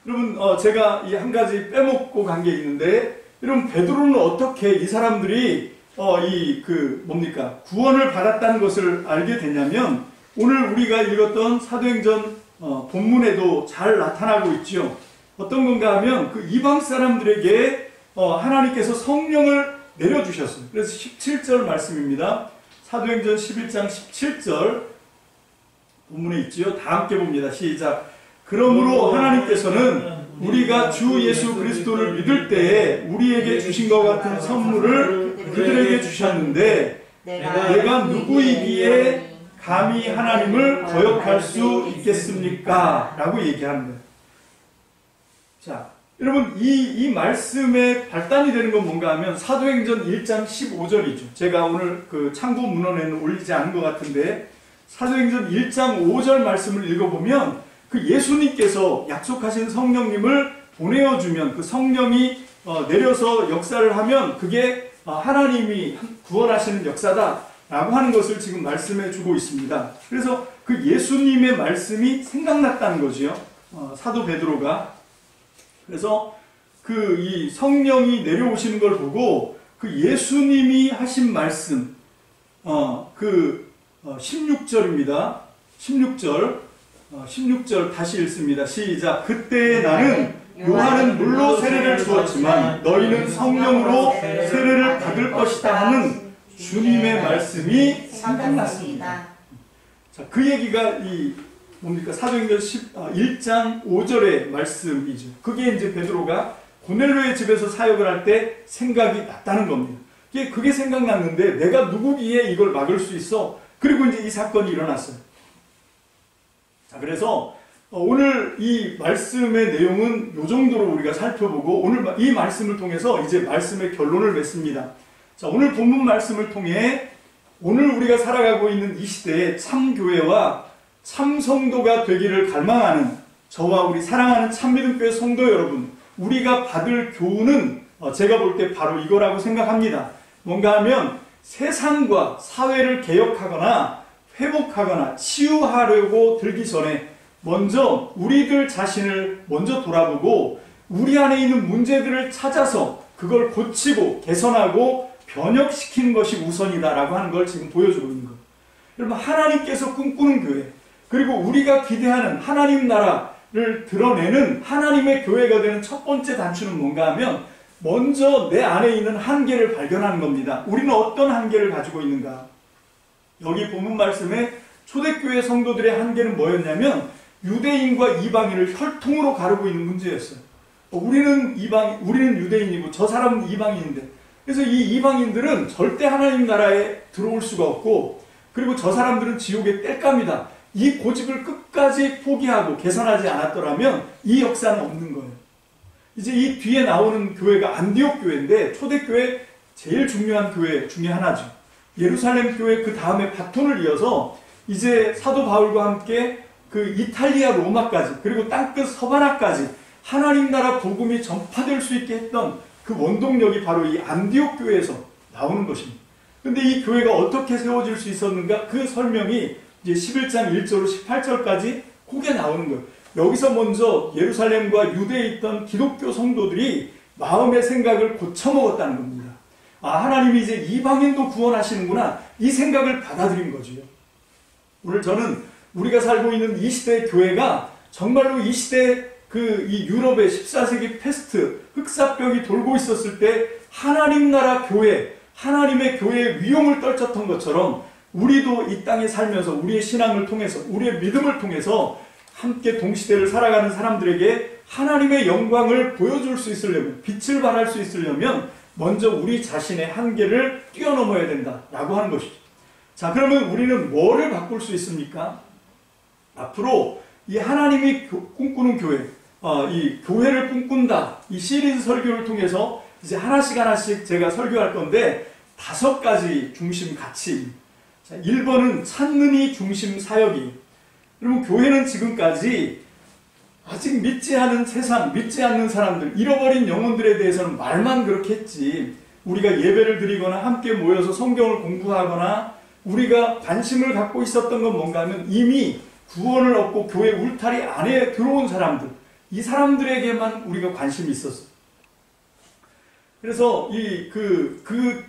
여러분, 제가 이 한 가지 빼먹고 간 게 있는데, 여러분, 베드로는 어떻게 이 사람들이 구원을 받았다는 것을 알게 되냐면, 오늘 우리가 읽었던 사도행전 본문에도 잘 나타나고 있죠. 어떤 건가 하면 그 이방 사람들에게 하나님께서 성령을 내려주셨어요. 그래서 17절 말씀입니다. 사도행전 11장 17절 본문에 있지요. 다 함께 봅니다. 시작. 그러므로 하나님께서는 우리가 주 예수 그리스도를 믿을 때에 우리에게 주신 것 같은 선물을 그들에게 주셨는데 내가 누구이기에 감히 하나님을 거역할 수 있겠습니까? 라고 얘기하는 거예요. 자, 여러분 이 말씀의 발단이 되는 건 뭔가 하면 사도행전 1장 15절이죠. 제가 오늘 그 참고 문헌에는 올리지 않은 것 같은데 사도행전 1장 5절 말씀을 읽어보면 그 예수님께서 약속하신 성령님을 보내어주면 그 성령이 내려서 역사를 하면 그게 하나님이 구원하시는 역사다라고 하는 것을 지금 말씀해 주고 있습니다. 그래서 그 예수님의 말씀이 생각났다는 거지요. 사도 베드로가. 그래서 그 이 성령이 내려오시는 걸 보고 그 예수님이 하신 말씀, 16절입니다. 16절 다시 읽습니다. 시작. 그때 나는 요한은 물로 세례를 주었지만 너희는 성령으로 세례를 받을 것이다 하는 주님의 말씀이 생각났습니다. 자, 그 얘기가 사도행전 1장 5절의 말씀이죠. 그게 이제 베드로가 고넬료의 집에서 사역을 할 때 생각이 났다는 겁니다. 그게 생각났는데 내가 누구기에 이걸 막을 수 있어? 그리고 이제 이 사건이 일어났어요. 자, 그래서 오늘 이 말씀의 내용은 이 정도로 우리가 살펴보고 오늘 이 말씀을 통해서 이제 말씀의 결론을 맺습니다. 자, 오늘 본문 말씀을 통해 오늘 우리가 살아가고 있는 이 시대에 참 교회와 참 성도가 되기를 갈망하는 저와 우리 사랑하는 참믿음교회 성도 여러분, 우리가 받을 교훈은 제가 볼 때 바로 이거라고 생각합니다. 뭔가 하면 세상과 사회를 개혁하거나 회복하거나 치유하려고 들기 전에 먼저 우리들 자신을 먼저 돌아보고 우리 안에 있는 문제들을 찾아서 그걸 고치고 개선하고 변혁시키는 것이 우선이다라고 하는 걸 지금 보여주고 있는 거예요. 여러분, 하나님께서 꿈꾸는 교회, 그리고 우리가 기대하는 하나님 나라를 드러내는 하나님의 교회가 되는 첫 번째 단추는 뭔가 하면 먼저 내 안에 있는 한계를 발견하는 겁니다. 우리는 어떤 한계를 가지고 있는가? 여기 본문 말씀에 초대교회 성도들의 한계는 뭐였냐면 유대인과 이방인을 혈통으로 가르고 있는 문제였어요. 우리는 유대인이고 저 사람은 이방인인데, 그래서 이 이방인들은 절대 하나님 나라에 들어올 수가 없고, 그리고 저 사람들은 지옥의 땔감이다. 이 고집을 끝까지 포기하고 개선하지 않았더라면 이 역사는 없는 거예요. 이제 이 뒤에 나오는 교회가 안디옥 교회인데 초대교회 제일 중요한 교회 중에 하나죠. 예루살렘 교회 그 다음에 바톤을 이어서 이제 사도 바울과 함께 그 이탈리아 로마까지 그리고 땅끝 서바나까지 하나님 나라 복음이 전파될 수 있게 했던 그 원동력이 바로 이 안디옥 교회에서 나오는 것입니다. 근데 이 교회가 어떻게 세워질 수 있었는가? 그 설명이 이제 11장 1절로 18절까지 그게 나오는 거예요. 여기서 먼저 예루살렘과 유대에 있던 기독교 성도들이 마음의 생각을 고쳐먹었다는 겁니다. 하나님이 이제 이방인도 구원하시는구나, 이 생각을 받아들인 거죠. 오늘 저는 우리가 살고 있는 이 시대의 교회가 정말로 이 시대의 이 유럽의 14세기 패스트, 흑사병이 돌고 있었을 때 하나님 나라 교회, 하나님의 교회의 위용을 떨쳤던 것처럼 우리도 이 땅에 살면서 우리의 신앙을 통해서, 우리의 믿음을 통해서 함께 동시대를 살아가는 사람들에게 하나님의 영광을 보여줄 수 있으려면, 빛을 발할 수 있으려면 먼저 우리 자신의 한계를 뛰어넘어야 된다라고 하는 것이죠. 자, 그러면 우리는 뭐를 바꿀 수 있습니까? 앞으로 이 하나님이 꿈꾸는 교회, 이 교회를 꿈꾼다, 이 시리즈 설교를 통해서 이제 하나씩 제가 설교할 건데 5가지 중심 가치. 자, 1번은 찾는 이 중심 사역이. 그러면 교회는 지금까지 아직 믿지 않은 세상, 믿지 않는 사람들, 잃어버린 영혼들에 대해서는 말만 그렇게 했지, 우리가 예배를 드리거나 함께 모여서 성경을 공부하거나 우리가 관심을 갖고 있었던 건 뭔가 하면 이미 구원을 얻고 교회 울타리 안에 들어온 사람들, 이 사람들에게만 우리가 관심이 있었어요. 그래서 그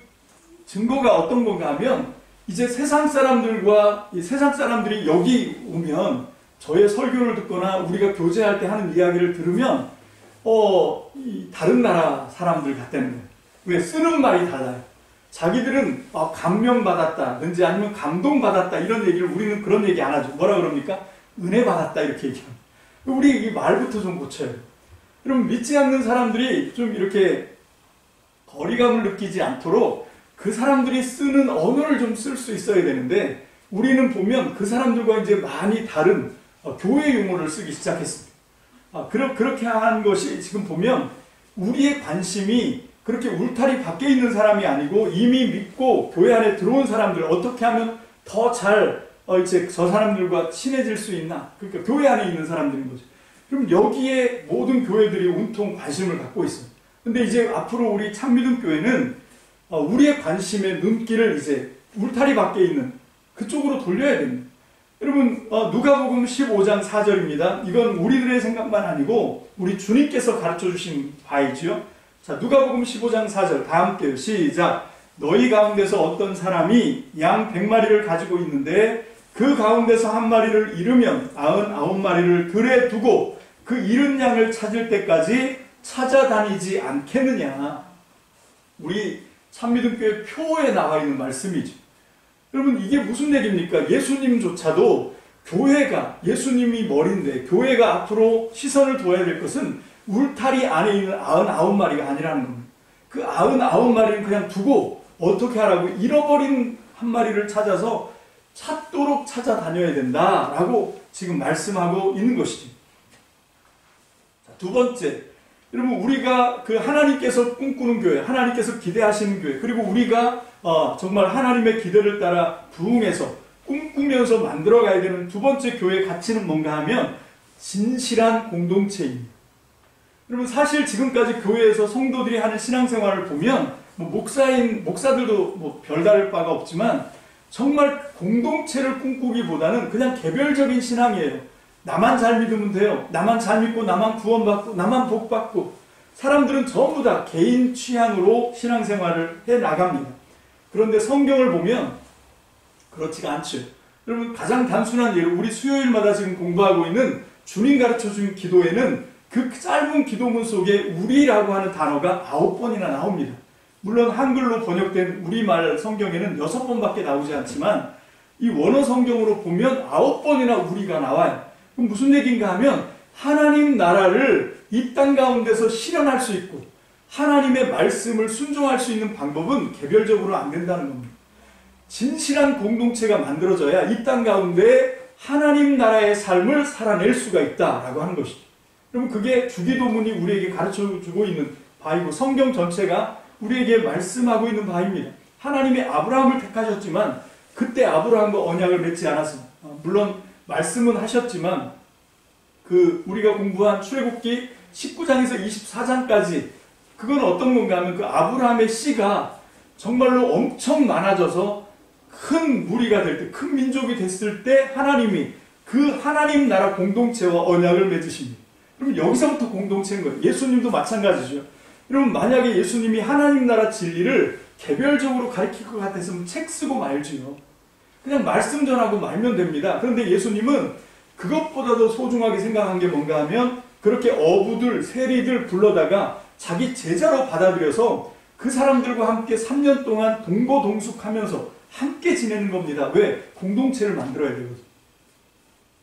증거가 어떤 건가 하면, 이제 세상 사람들과 이 세상 사람들이 여기 오면 저의 설교를 듣거나 우리가 교제할 때 하는 이야기를 들으면 이 다른 나라 사람들 같다는 거예요. 왜? 쓰는 말이 달라요. 자기들은 감명받았다든지 아니면 감동받았다 이런 얘기를, 우리는 그런 얘기 안 하죠. 뭐라 그럽니까? 은혜 받았다 이렇게 얘기합니다. 우리 이 말부터 좀 고쳐요. 그럼 믿지 않는 사람들이 좀 이렇게 거리감을 느끼지 않도록 그 사람들이 쓰는 언어를 좀 쓸 수 있어야 되는데, 우리는 보면 그 사람들과 이제 많이 다른 교회 용어를 쓰기 시작했습니다. 그렇게 한 것이 지금 보면 우리의 관심이 그렇게 울타리 밖에 있는 사람이 아니고 이미 믿고 교회 안에 들어온 사람들, 어떻게 하면 더 잘 이제 저 사람들과 친해질 수 있나, 그러니까 교회 안에 있는 사람들인 거죠. 그럼 여기에 모든 교회들이 온통 관심을 갖고 있어요. 근데 이제 앞으로 우리 참믿음 교회는 우리의 관심의 눈길을 이제 울타리 밖에 있는 그쪽으로 돌려야 됩니다. 여러분, 누가복음 15장 4절입니다. 이건 우리들의 생각만 아니고 우리 주님께서 가르쳐 주신 바이지요. 자, 누가복음 15장 4절 다 함께 시작. 너희 가운데서 어떤 사람이 양 100마리를 가지고 있는데 그 가운데서 한 마리를 잃으면 99마리를 들에 두고 그 잃은 양을 찾을 때까지 찾아다니지 않겠느냐. 우리 참믿음교회 표에 나와 있는 말씀이죠. 여러분, 이게 무슨 얘기입니까? 예수님조차도 교회가, 예수님이 머리인데 교회가 앞으로 시선을 둬야 될 것은 울타리 안에 있는 99마리가 아니라는 겁니다. 그 99마리는 그냥 두고 어떻게 하라고? 잃어버린 한 마리를 찾아서 찾도록 찾아다녀야 된다라고 지금 말씀하고 있는 것이죠. 자, 두 번째, 여러분, 우리가 그 하나님께서 꿈꾸는 교회, 하나님께서 기대하시는 교회, 그리고 우리가 정말 하나님의 기대를 따라 부응해서 꿈꾸면서 만들어가야 되는 두 번째 교회의 가치는 뭔가 하면 진실한 공동체입니다. 여러분, 사실 지금까지 교회에서 성도들이 하는 신앙생활을 보면 목사들도 별다를 바가 없지만 정말 공동체를 꿈꾸기보다는 그냥 개별적인 신앙이에요. 나만 잘 믿으면 돼요. 나만 잘 믿고 나만 구원받고 나만 복받고. 사람들은 전부 다 개인 취향으로 신앙생활을 해나갑니다. 그런데 성경을 보면 그렇지가 않죠. 여러분, 가장 단순한 예로 우리 수요일마다 지금 공부하고 있는 주님 가르쳐준 기도에는 그 짧은 기도문 속에 우리라고 하는 단어가 9번이나 나옵니다. 물론 한글로 번역된 우리말 성경에는 6번밖에 나오지 않지만 이 원어 성경으로 보면 9번이나 우리가 나와요. 그럼 무슨 얘기인가 하면 하나님 나라를 이 땅 가운데서 실현할 수 있고 하나님의 말씀을 순종할 수 있는 방법은 개별적으로 안 된다는 겁니다. 진실한 공동체가 만들어져야 이 땅 가운데 하나님 나라의 삶을 살아낼 수가 있다라고 하는 것이죠. 그러면 그게 주기도문이 우리에게 가르쳐주고 있는 바이고 성경 전체가 우리에게 말씀하고 있는 바입니다. 하나님이 아브라함을 택하셨지만 그때 아브라함과 언약을 맺지 않았습니다. 물론 말씀은 하셨지만 우리가 공부한 출애굽기 19장에서 24장까지 그건 어떤 건가 하면 그 아브라함의 씨가 정말로 엄청 많아져서 큰 무리가 될 때, 큰 민족이 됐을 때 하나님이 그 하나님 나라 공동체와 언약을 맺으십니다. 그럼 여기서부터 공동체인 거예요. 예수님도 마찬가지죠. 여러분, 만약에 예수님이 하나님 나라 진리를 개별적으로 가르칠 것 같았으면 책 쓰고 말지요. 그냥 말씀 전하고 말면 됩니다. 그런데 예수님은 그것보다도 소중하게 생각한 게 뭔가 하면 그렇게 어부들, 세리들 불러다가 자기 제자로 받아들여서 그 사람들과 함께 3년 동안 동거동숙하면서 함께 지내는 겁니다. 왜? 공동체를 만들어야 되거든요.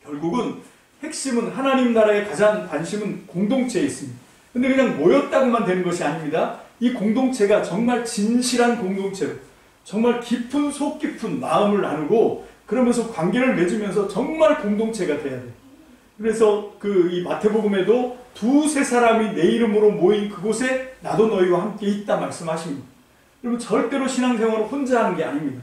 결국은 핵심은 하나님 나라의 가장 관심은 공동체에 있습니다. 근데 그냥 모였다고만 되는 것이 아닙니다. 이 공동체가 정말 진실한 공동체로 정말 깊은 속 깊은 마음을 나누고 그러면서 관계를 맺으면서 정말 공동체가 돼야 돼요. 그래서 이 마태복음에도 두세 사람이 내 이름으로 모인 그곳에 나도 너희와 함께 있다 말씀하십니다. 여러분 절대로 신앙생활을 혼자 하는 게 아닙니다.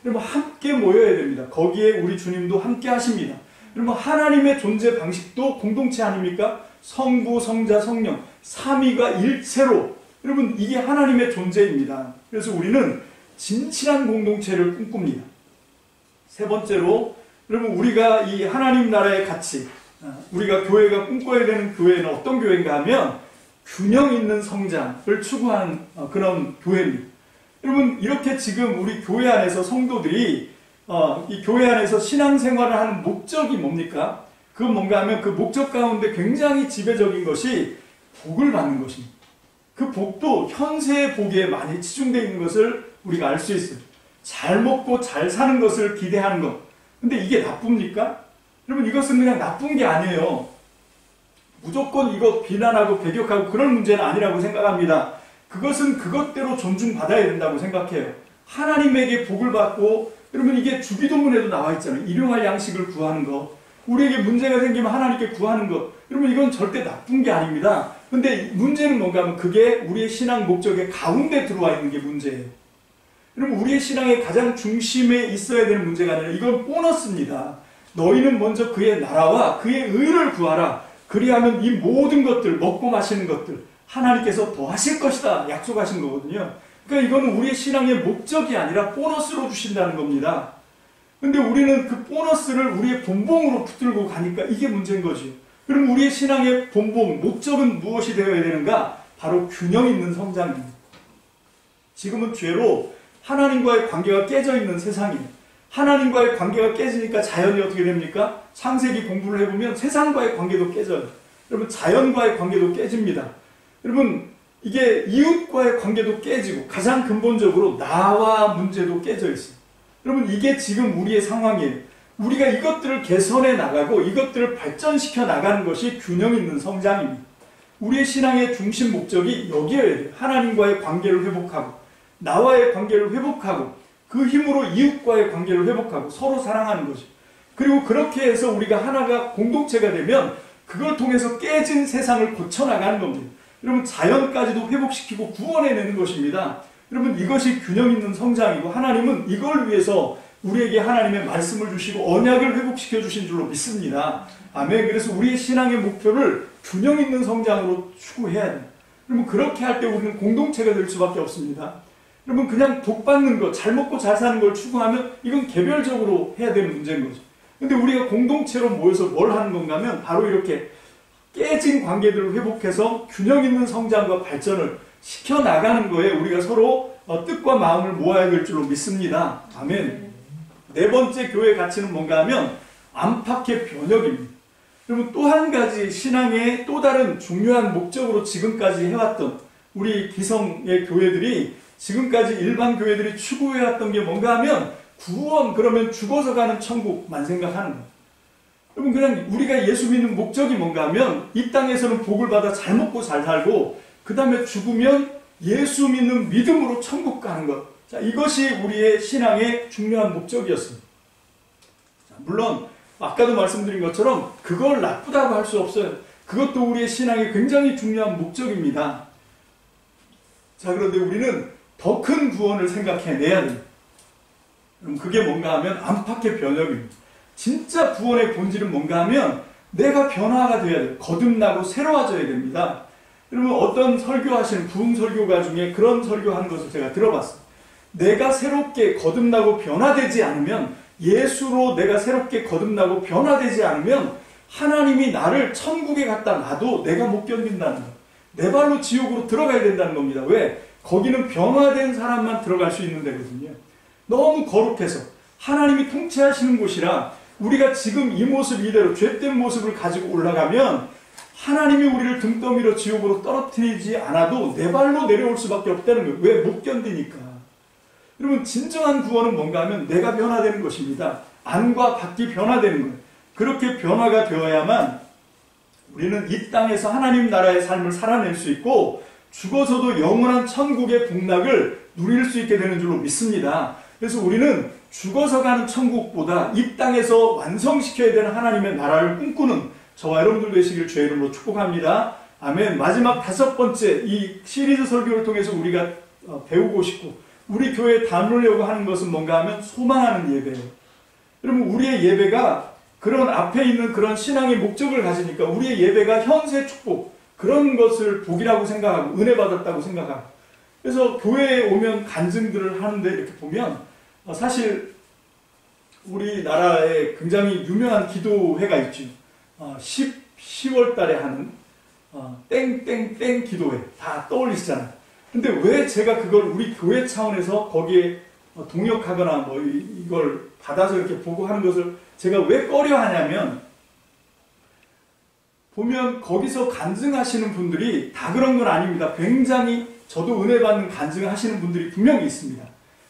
여러분 함께 모여야 됩니다. 거기에 우리 주님도 함께 하십니다. 여러분 하나님의 존재 방식도 공동체 아닙니까? 성부, 성자, 성령 삼위가 일체로 여러분 이게 하나님의 존재입니다. 그래서 우리는 진실한 공동체를 꿈꿉니다. 세 번째로 여러분 우리가 이 하나님 나라의 가치 우리가 교회가 꿈꿔야 되는 교회는 어떤 교회인가 하면 균형 있는 성장을 추구하는 그런 교회입니다. 여러분 이렇게 지금 우리 교회 안에서 성도들이 이 교회 안에서 신앙생활을 하는 목적이 뭡니까? 그건 뭔가 하면 그 목적 가운데 굉장히 지배적인 것이 복을 받는 것입니다. 그 복도 현세의 복에 많이 치중되어 있는 것을 우리가 알 수 있어요. 잘 먹고 잘 사는 것을 기대하는 것. 근데 이게 나쁩니까? 여러분 이것은 그냥 나쁜 게 아니에요. 무조건 이거 비난하고 배격하고 그런 문제는 아니라고 생각합니다. 그것은 그것대로 존중받아야 된다고 생각해요. 하나님에게 복을 받고 여러분 이게 주기도문에도 나와 있잖아요. 일용할 양식을 구하는 것. 우리에게 문제가 생기면 하나님께 구하는 것. 여러분 이건 절대 나쁜 게 아닙니다. 근데 문제는 뭔가 하면 그게 우리의 신앙 목적의 가운데 들어와 있는 게 문제예요. 여러분 우리의 신앙의 가장 중심에 있어야 되는 문제가 아니라 이건 보너스입니다. 너희는 먼저 그의 나라와 그의 의를 구하라. 그리하면 이 모든 것들 먹고 마시는 것들 하나님께서 더 하실 것이다 약속하신 거거든요. 그러니까 이거는 우리의 신앙의 목적이 아니라 보너스로 주신다는 겁니다. 근데 우리는 그 보너스를 우리의 본봉으로 붙들고 가니까 이게 문제인 거지. 그럼 우리의 신앙의 본봉, 목적은 무엇이 되어야 되는가? 바로 균형 있는 성장입니다. 지금은 죄로 하나님과의 관계가 깨져 있는 세상이에요. 하나님과의 관계가 깨지니까 자연이 어떻게 됩니까? 창세기 공부를 해보면 세상과의 관계도 깨져요. 여러분 자연과의 관계도 깨집니다. 여러분 이게 이웃과의 관계도 깨지고 가장 근본적으로 나와 문제도 깨져 있어요. 여러분 이게 지금 우리의 상황이에요. 우리가 이것들을 개선해 나가고 이것들을 발전시켜 나가는 것이 균형 있는 성장입니다. 우리의 신앙의 중심 목적이 여기여야 돼요. 하나님과의 관계를 회복하고 나와의 관계를 회복하고 그 힘으로 이웃과의 관계를 회복하고 서로 사랑하는 거죠. 그리고 그렇게 해서 우리가 하나가 공동체가 되면 그걸 통해서 깨진 세상을 고쳐나가는 겁니다. 여러분 자연까지도 회복시키고 구원해내는 것입니다. 여러분 이것이 균형 있는 성장이고 하나님은 이걸 위해서 우리에게 하나님의 말씀을 주시고 언약을 회복시켜 주신 줄로 믿습니다. 아멘. 그래서 우리의 신앙의 목표를 균형 있는 성장으로 추구해야 돼요. 여러분 그렇게 할 때 우리는 공동체가 될 수밖에 없습니다. 여러분 그냥 복 받는 것, 잘 먹고 잘 사는 걸 추구하면 이건 개별적으로 해야 되는 문제인 거죠. 근데 우리가 공동체로 모여서 뭘 하는 건가 하면 바로 이렇게 깨진 관계들을 회복해서 균형 있는 성장과 발전을 시켜나가는 거에 우리가 서로 뜻과 마음을 모아야 될 줄로 믿습니다. 아멘. 네 번째 교회의 가치는 뭔가 하면 안팎의 변혁입니다. 여러분 또 한 가지 신앙의 또 다른 중요한 목적으로 지금까지 해왔던 우리 기성의 교회들이 지금까지 일반 교회들이 추구해왔던 게 뭔가 하면 구원 그러면 죽어서 가는 천국만 생각하는 거예요. 여러분 그냥 우리가 예수 믿는 목적이 뭔가 하면 이 땅에서는 복을 받아 잘 먹고 잘 살고 그 다음에 죽으면 예수 믿는 믿음으로 천국 가는 것. 자, 이것이 우리의 신앙의 중요한 목적이었습니다. 자, 물론 아까도 말씀드린 것처럼 그걸 나쁘다고 할 수 없어요. 그것도 우리의 신앙의 굉장히 중요한 목적입니다. 자, 그런데 우리는 더 큰 구원을 생각해내야 됩니다. 그럼 그게 뭔가 하면 안팎의 변혁입니다. 진짜 구원의 본질은 뭔가 하면 내가 변화가 돼야 돼요. 거듭나고 새로워져야 됩니다. 여러분 어떤 설교하시는 부흥 설교가 중에 그런 설교하는 것을 제가 들어봤어요. 내가 새롭게 거듭나고 변화되지 않으면 예수로 내가 새롭게 거듭나고 변화되지 않으면 하나님이 나를 천국에 갖다 놔도 내가 못 견딘다는 거예요. 내 발로 지옥으로 들어가야 된다는 겁니다. 왜? 거기는 변화된 사람만 들어갈 수 있는 데거든요. 너무 거룩해서 하나님이 통치하시는 곳이라 우리가 지금 이 모습 이대로 죄된 모습을 가지고 올라가면 하나님이 우리를 등더미로 지옥으로 떨어뜨리지 않아도 내 발로 내려올 수밖에 없다는 거예요. 왜? 못 견디니까. 여러분, 진정한 구원은 뭔가 하면 내가 변화되는 것입니다. 안과 밖이 변화되는 거예요. 그렇게 변화가 되어야만 우리는 이 땅에서 하나님 나라의 삶을 살아낼 수 있고 죽어서도 영원한 천국의 복락을 누릴 수 있게 되는 줄로 믿습니다. 그래서 우리는 죽어서 가는 천국보다 이 땅에서 완성시켜야 되는 하나님의 나라를 꿈꾸는 저와 여러분들 되시길 주의 이름으로 축복합니다. 아멘. 마지막 5번째, 이 시리즈 설교를 통해서 우리가 배우고 싶고 우리 교회에 담으려고 하는 것은 뭔가 하면 소망하는 예배예요. 여러분, 우리의 예배가 그런 앞에 있는 그런 신앙의 목적을 가지니까 우리의 예배가 현세 축복, 그런 것을 복이라고 생각하고 은혜 받았다고 생각하고, 그래서 교회에 오면 간증들을 하는데 이렇게 보면 사실 우리나라에 굉장히 유명한 기도회가 있죠. 10월 달에 하는 땡땡땡 기도회 다 떠올리시잖아요. 근데 왜 제가 그걸 우리 교회 차원에서 거기에 동역하거나 뭐 이걸 받아서 이렇게 보고 하는 것을 제가 왜 꺼려 하냐면, 보면 거기서 간증하시는 분들이 다 그런 건 아닙니다. 굉장히 저도 은혜 받는 간증을 하시는 분들이 분명히 있습니다.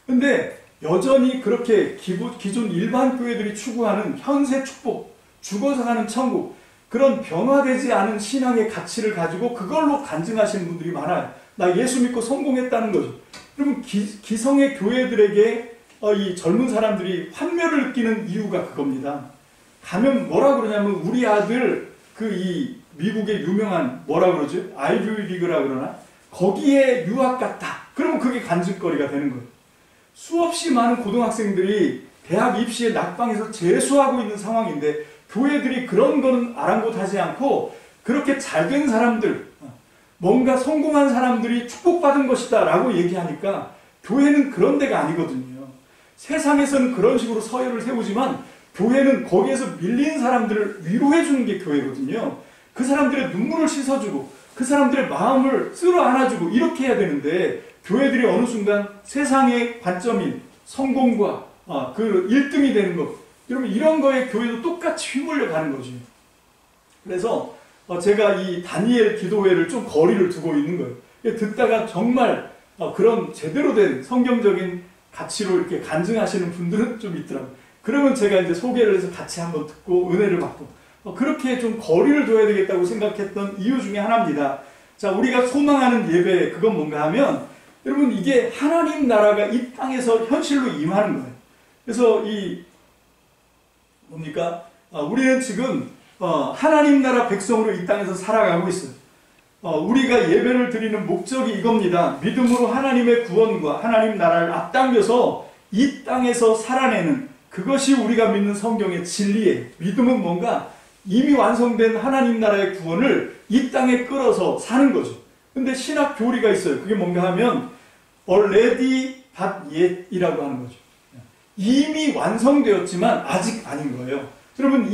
근데 여전히 그렇게 기존 일반 교회들이 추구하는 현세 축복, 죽어서 가는 천국, 그런 변화되지 않은 신앙의 가치를 가지고 그걸로 간증하시는 분들이 많아요. 나 예수 믿고 성공했다는 거죠. 여러분, 기성의 교회들에게 이 젊은 사람들이 환멸을 느끼는 이유가 그겁니다. 가면 뭐라 그러냐면, 우리 아들 이 미국의 유명한 뭐라 그러죠? 아이비 리그라 그러나? 거기에 유학 갔다. 그러면 그게 간증거리가 되는 거예요. 수없이 많은 고등학생들이 대학 입시에 낙방해서 재수하고 있는 상황인데 교회들이 그런 거는 아랑곳하지 않고 그렇게 잘된 사람들, 뭔가 성공한 사람들이 축복받은 것이다 라고 얘기하니까 교회는 그런 데가 아니거든요. 세상에서는 그런 식으로 서열을 세우지만 교회는 거기에서 밀린 사람들을 위로해 주는 게 교회거든요. 그 사람들의 눈물을 씻어주고 그 사람들의 마음을 쓸어 안아주고 이렇게 해야 되는데, 교회들이 어느 순간 세상의 관점인 성공과 그 1등이 되는 것, 여러분 이런 거에 교회도 똑같이 휘몰려 가는 거죠. 그래서 제가 이 다니엘 기도회를 좀 거리를 두고 있는 거예요. 듣다가 정말 그런 제대로 된 성경적인 가치로 이렇게 간증하시는 분들은 좀 있더라고요. 그러면 제가 이제 소개를 해서 같이 한번 듣고 은혜를 받고, 그렇게 좀 거리를 둬야 되겠다고 생각했던 이유 중에 하나입니다. 자, 우리가 소망하는 예배, 그건 뭔가 하면, 여러분 이게 하나님 나라가 이 땅에서 현실로 임하는 거예요. 그래서 우리는 지금 하나님 나라 백성으로 이 땅에서 살아가고 있어요. 우리가 예배를 드리는 목적이 이겁니다. 믿음으로 하나님의 구원과 하나님 나라를 앞당겨서 이 땅에서 살아내는, 그것이 우리가 믿는 성경의 진리예요. 믿음은 뭔가 이미 완성된 하나님 나라의 구원을 이 땅에 끌어서 사는 거죠. 근데 신학 교리가 있어요. 그게 뭔가 하면 already but yet 이라고 하는 거죠. 이미 완성되었지만 아직 아닌 거예요. 여러분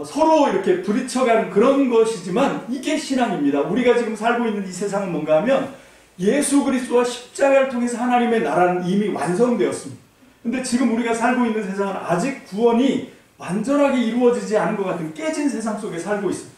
서로 이렇게 부딪혀가는 그런 것이지만 이게 신앙입니다. 우리가 지금 살고 있는 이 세상은 뭔가 하면 예수 그리스도와 십자가를 통해서 하나님의 나라는 이미 완성되었습니다. 근데 지금 우리가 살고 있는 세상은 아직 구원이 완전하게 이루어지지 않은 것 같은 깨진 세상 속에 살고 있습니다.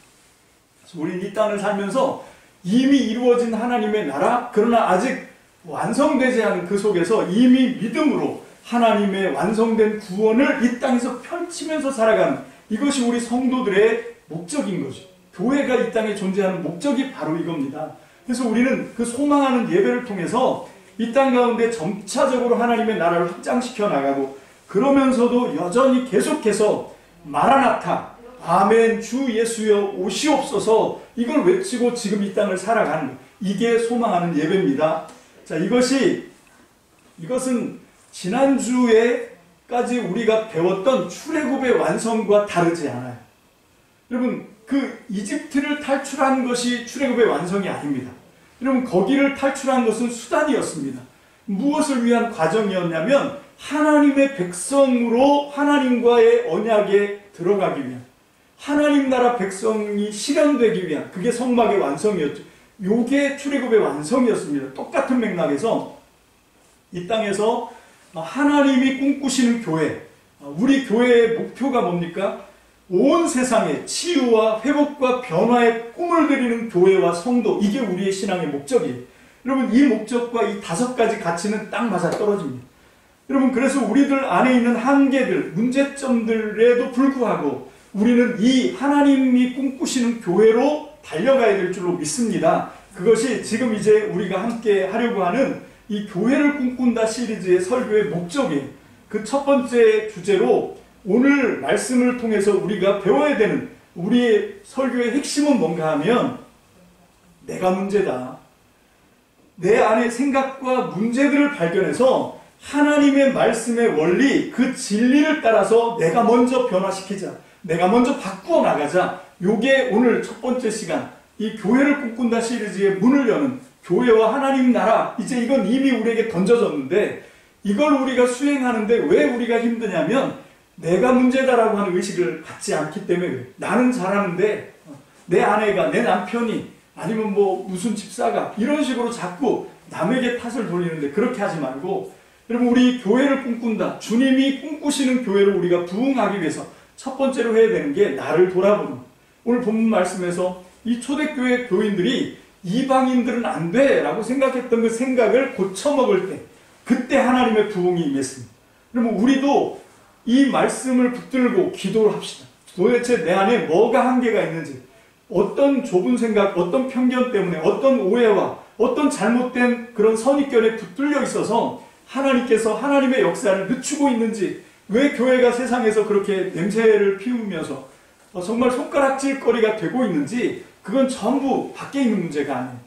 그래서 우리는 이 땅을 살면서 이미 이루어진 하나님의 나라, 그러나 아직 완성되지 않은 그 속에서 이미 믿음으로 하나님의 완성된 구원을 이 땅에서 펼치면서 살아가는, 이것이 우리 성도들의 목적인 거죠. 교회가 이 땅에 존재하는 목적이 바로 이겁니다. 그래서 우리는 그 소망하는 예배를 통해서 이 땅 가운데 점차적으로 하나님의 나라를 확장시켜 나가고, 그러면서도 여전히 계속해서 마라나타, 아멘, 주 예수여 오시옵소서, 이걸 외치고 지금 이 땅을 살아가는 거예요. 이게 소망하는 예배입니다. 자, 이것은 지난주에까지 우리가 배웠던 출애굽의 완성과 다르지 않아요. 여러분, 그 이집트를 탈출한 것이 출애굽의 완성이 아닙니다. 여러분, 거기를 탈출한 것은 수단이었습니다. 무엇을 위한 과정이었냐면 하나님의 백성으로 하나님과의 언약에 들어가기 위한, 하나님 나라 백성이 실현되기 위한, 그게 성막의 완성이었죠. 요게 출애굽의 완성이었습니다. 똑같은 맥락에서 이 땅에서 하나님이 꿈꾸시는 교회, 우리 교회의 목표가 뭡니까? 온 세상에 치유와 회복과 변화의 꿈을 드리는 교회와 성도, 이게 우리의 신앙의 목적이에요. 여러분, 이 목적과 이 5가지 가치는 딱 맞아 떨어집니다. 여러분, 그래서 우리들 안에 있는 한계들, 문제점들에도 불구하고 우리는 이 하나님이 꿈꾸시는 교회로 달려가야 될 줄로 믿습니다. 그것이 지금 이제 우리가 함께 하려고 하는 이 교회를 꿈꾼다 시리즈의 설교의 목적이에요. 그 첫 번째 주제로 오늘 말씀을 통해서 우리가 배워야 되는 우리의 설교의 핵심은 뭔가 하면, 내가 문제다. 내 안의 생각과 문제들을 발견해서 하나님의 말씀의 원리, 그 진리를 따라서 내가 먼저 변화시키자. 내가 먼저 바꾸어 나가자. 요게 오늘 첫 번째 시간, 이 교회를 꿈꾼다 시리즈의 문을 여는 교회와 하나님 나라, 이제 이건 이미 우리에게 던져졌는데 이걸 우리가 수행하는데 왜 우리가 힘드냐면 내가 문제다라고 하는 의식을 갖지 않기 때문에 그래요. 나는 잘하는데 내 아내가, 내 남편이, 아니면 뭐 무슨 집사가 이런 식으로 자꾸 남에게 탓을 돌리는데 그렇게 하지 말고, 여러분, 우리 교회를 꿈꾼다, 주님이 꿈꾸시는 교회를 우리가 부응하기 위해서 첫 번째로 해야 되는 게 나를 돌아보는, 오늘 본문 말씀에서 이 초대교회 교인들이 이방인들은 안 돼 라고 생각했던 그 생각을 고쳐먹을 때, 그때 하나님의 부흥이 임했습니다. 그러면 우리도 이 말씀을 붙들고 기도를 합시다. 도대체 내 안에 뭐가 한계가 있는지, 어떤 좁은 생각, 어떤 편견 때문에, 어떤 오해와 어떤 잘못된 그런 선입견에 붙들려 있어서 하나님께서 하나님의 역사를 늦추고 있는지, 왜 교회가 세상에서 그렇게 냄새를 피우면서 정말 손가락질거리가 되고 있는지, 그건 전부 밖에 있는 문제가 아니에요.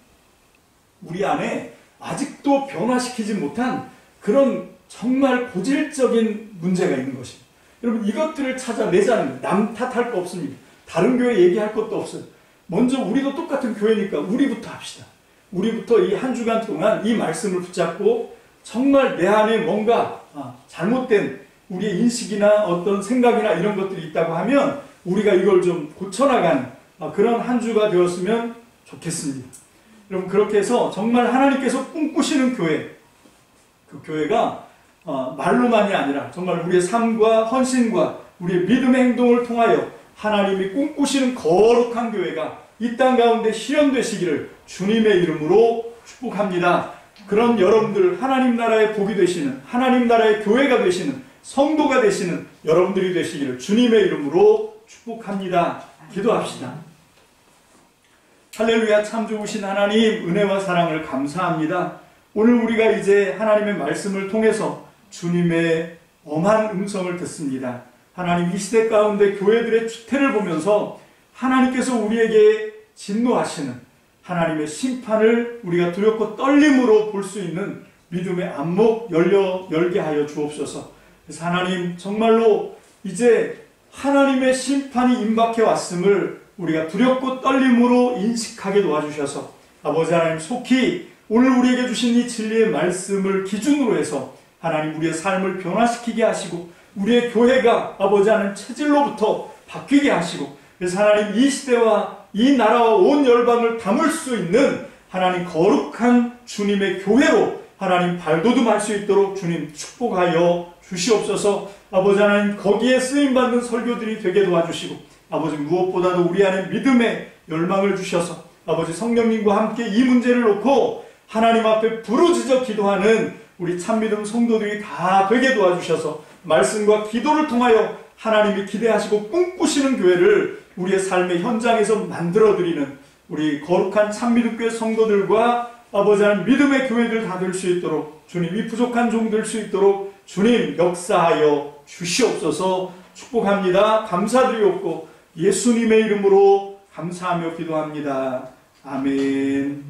우리 안에 아직도 변화시키지 못한 그런 정말 고질적인 문제가 있는 것입니다. 여러분, 이것들을 찾아내자는, 남 탓할 거 없습니다. 다른 교회 얘기할 것도 없어요. 먼저 우리도 똑같은 교회니까 우리부터 합시다. 우리부터 이 한 주간 동안 이 말씀을 붙잡고 정말 내 안에 뭔가 잘못된 우리의 인식이나 어떤 생각이나 이런 것들이 있다고 하면 우리가 이걸 좀 고쳐나가는 그런 한 주가 되었으면 좋겠습니다. 여러분, 그렇게 해서 정말 하나님께서 꿈꾸시는 교회, 그 교회가 말로만이 아니라 정말 우리의 삶과 헌신과 우리의 믿음의 행동을 통하여 하나님이 꿈꾸시는 거룩한 교회가 이 땅 가운데 실현되시기를 주님의 이름으로 축복합니다. 그런 여러분들, 하나님 나라의 복이 되시는, 하나님 나라의 교회가 되시는, 성도가 되시는 여러분들이 되시기를 주님의 이름으로 축복합니다. 기도합시다. 할렐루야. 참 좋으신 하나님, 은혜와 사랑을 감사합니다. 오늘 우리가 이제 하나님의 말씀을 통해서 주님의 엄한 음성을 듣습니다. 하나님, 이 시대 가운데 교회들의 추태를 보면서 하나님께서 우리에게 진노하시는 하나님의 심판을 우리가 두렵고 떨림으로 볼 수 있는 믿음의 안목 열게 하여 주옵소서. 그래서 하나님, 정말로 이제 하나님의 심판이 임박해 왔음을 우리가 두렵고 떨림으로 인식하게 도와주셔서 아버지 하나님, 속히 오늘 우리에게 주신 이 진리의 말씀을 기준으로 해서 하나님, 우리의 삶을 변화시키게 하시고 우리의 교회가 아버지 하나님 체질로부터 바뀌게 하시고, 그래서 하나님, 이 시대와 이 나라와 온 열방을 담을 수 있는 하나님 거룩한 주님의 교회로 하나님 발돋움할 수 있도록 주님 축복하여 주시옵소서. 아버지 하나님, 거기에 쓰임받는 설교들이 되게 도와주시고, 아버지 무엇보다도 우리 안에 믿음의 열망을 주셔서 아버지 성령님과 함께 이 문제를 놓고 하나님 앞에 부르짖어 기도하는 우리 참믿음 성도들이 다 되게 도와주셔서 말씀과 기도를 통하여 하나님이 기대하시고 꿈꾸시는 교회를 우리의 삶의 현장에서 만들어드리는 우리 거룩한 참믿음교회 성도들과 아버지 하나님, 믿음의 교회들 다 될 수 있도록 주님, 이 부족한 종 될 수 있도록 주님 역사하여 주시옵소서. 축복합니다. 감사드리옵고 예수님의 이름으로 감사하며 기도합니다. 아멘.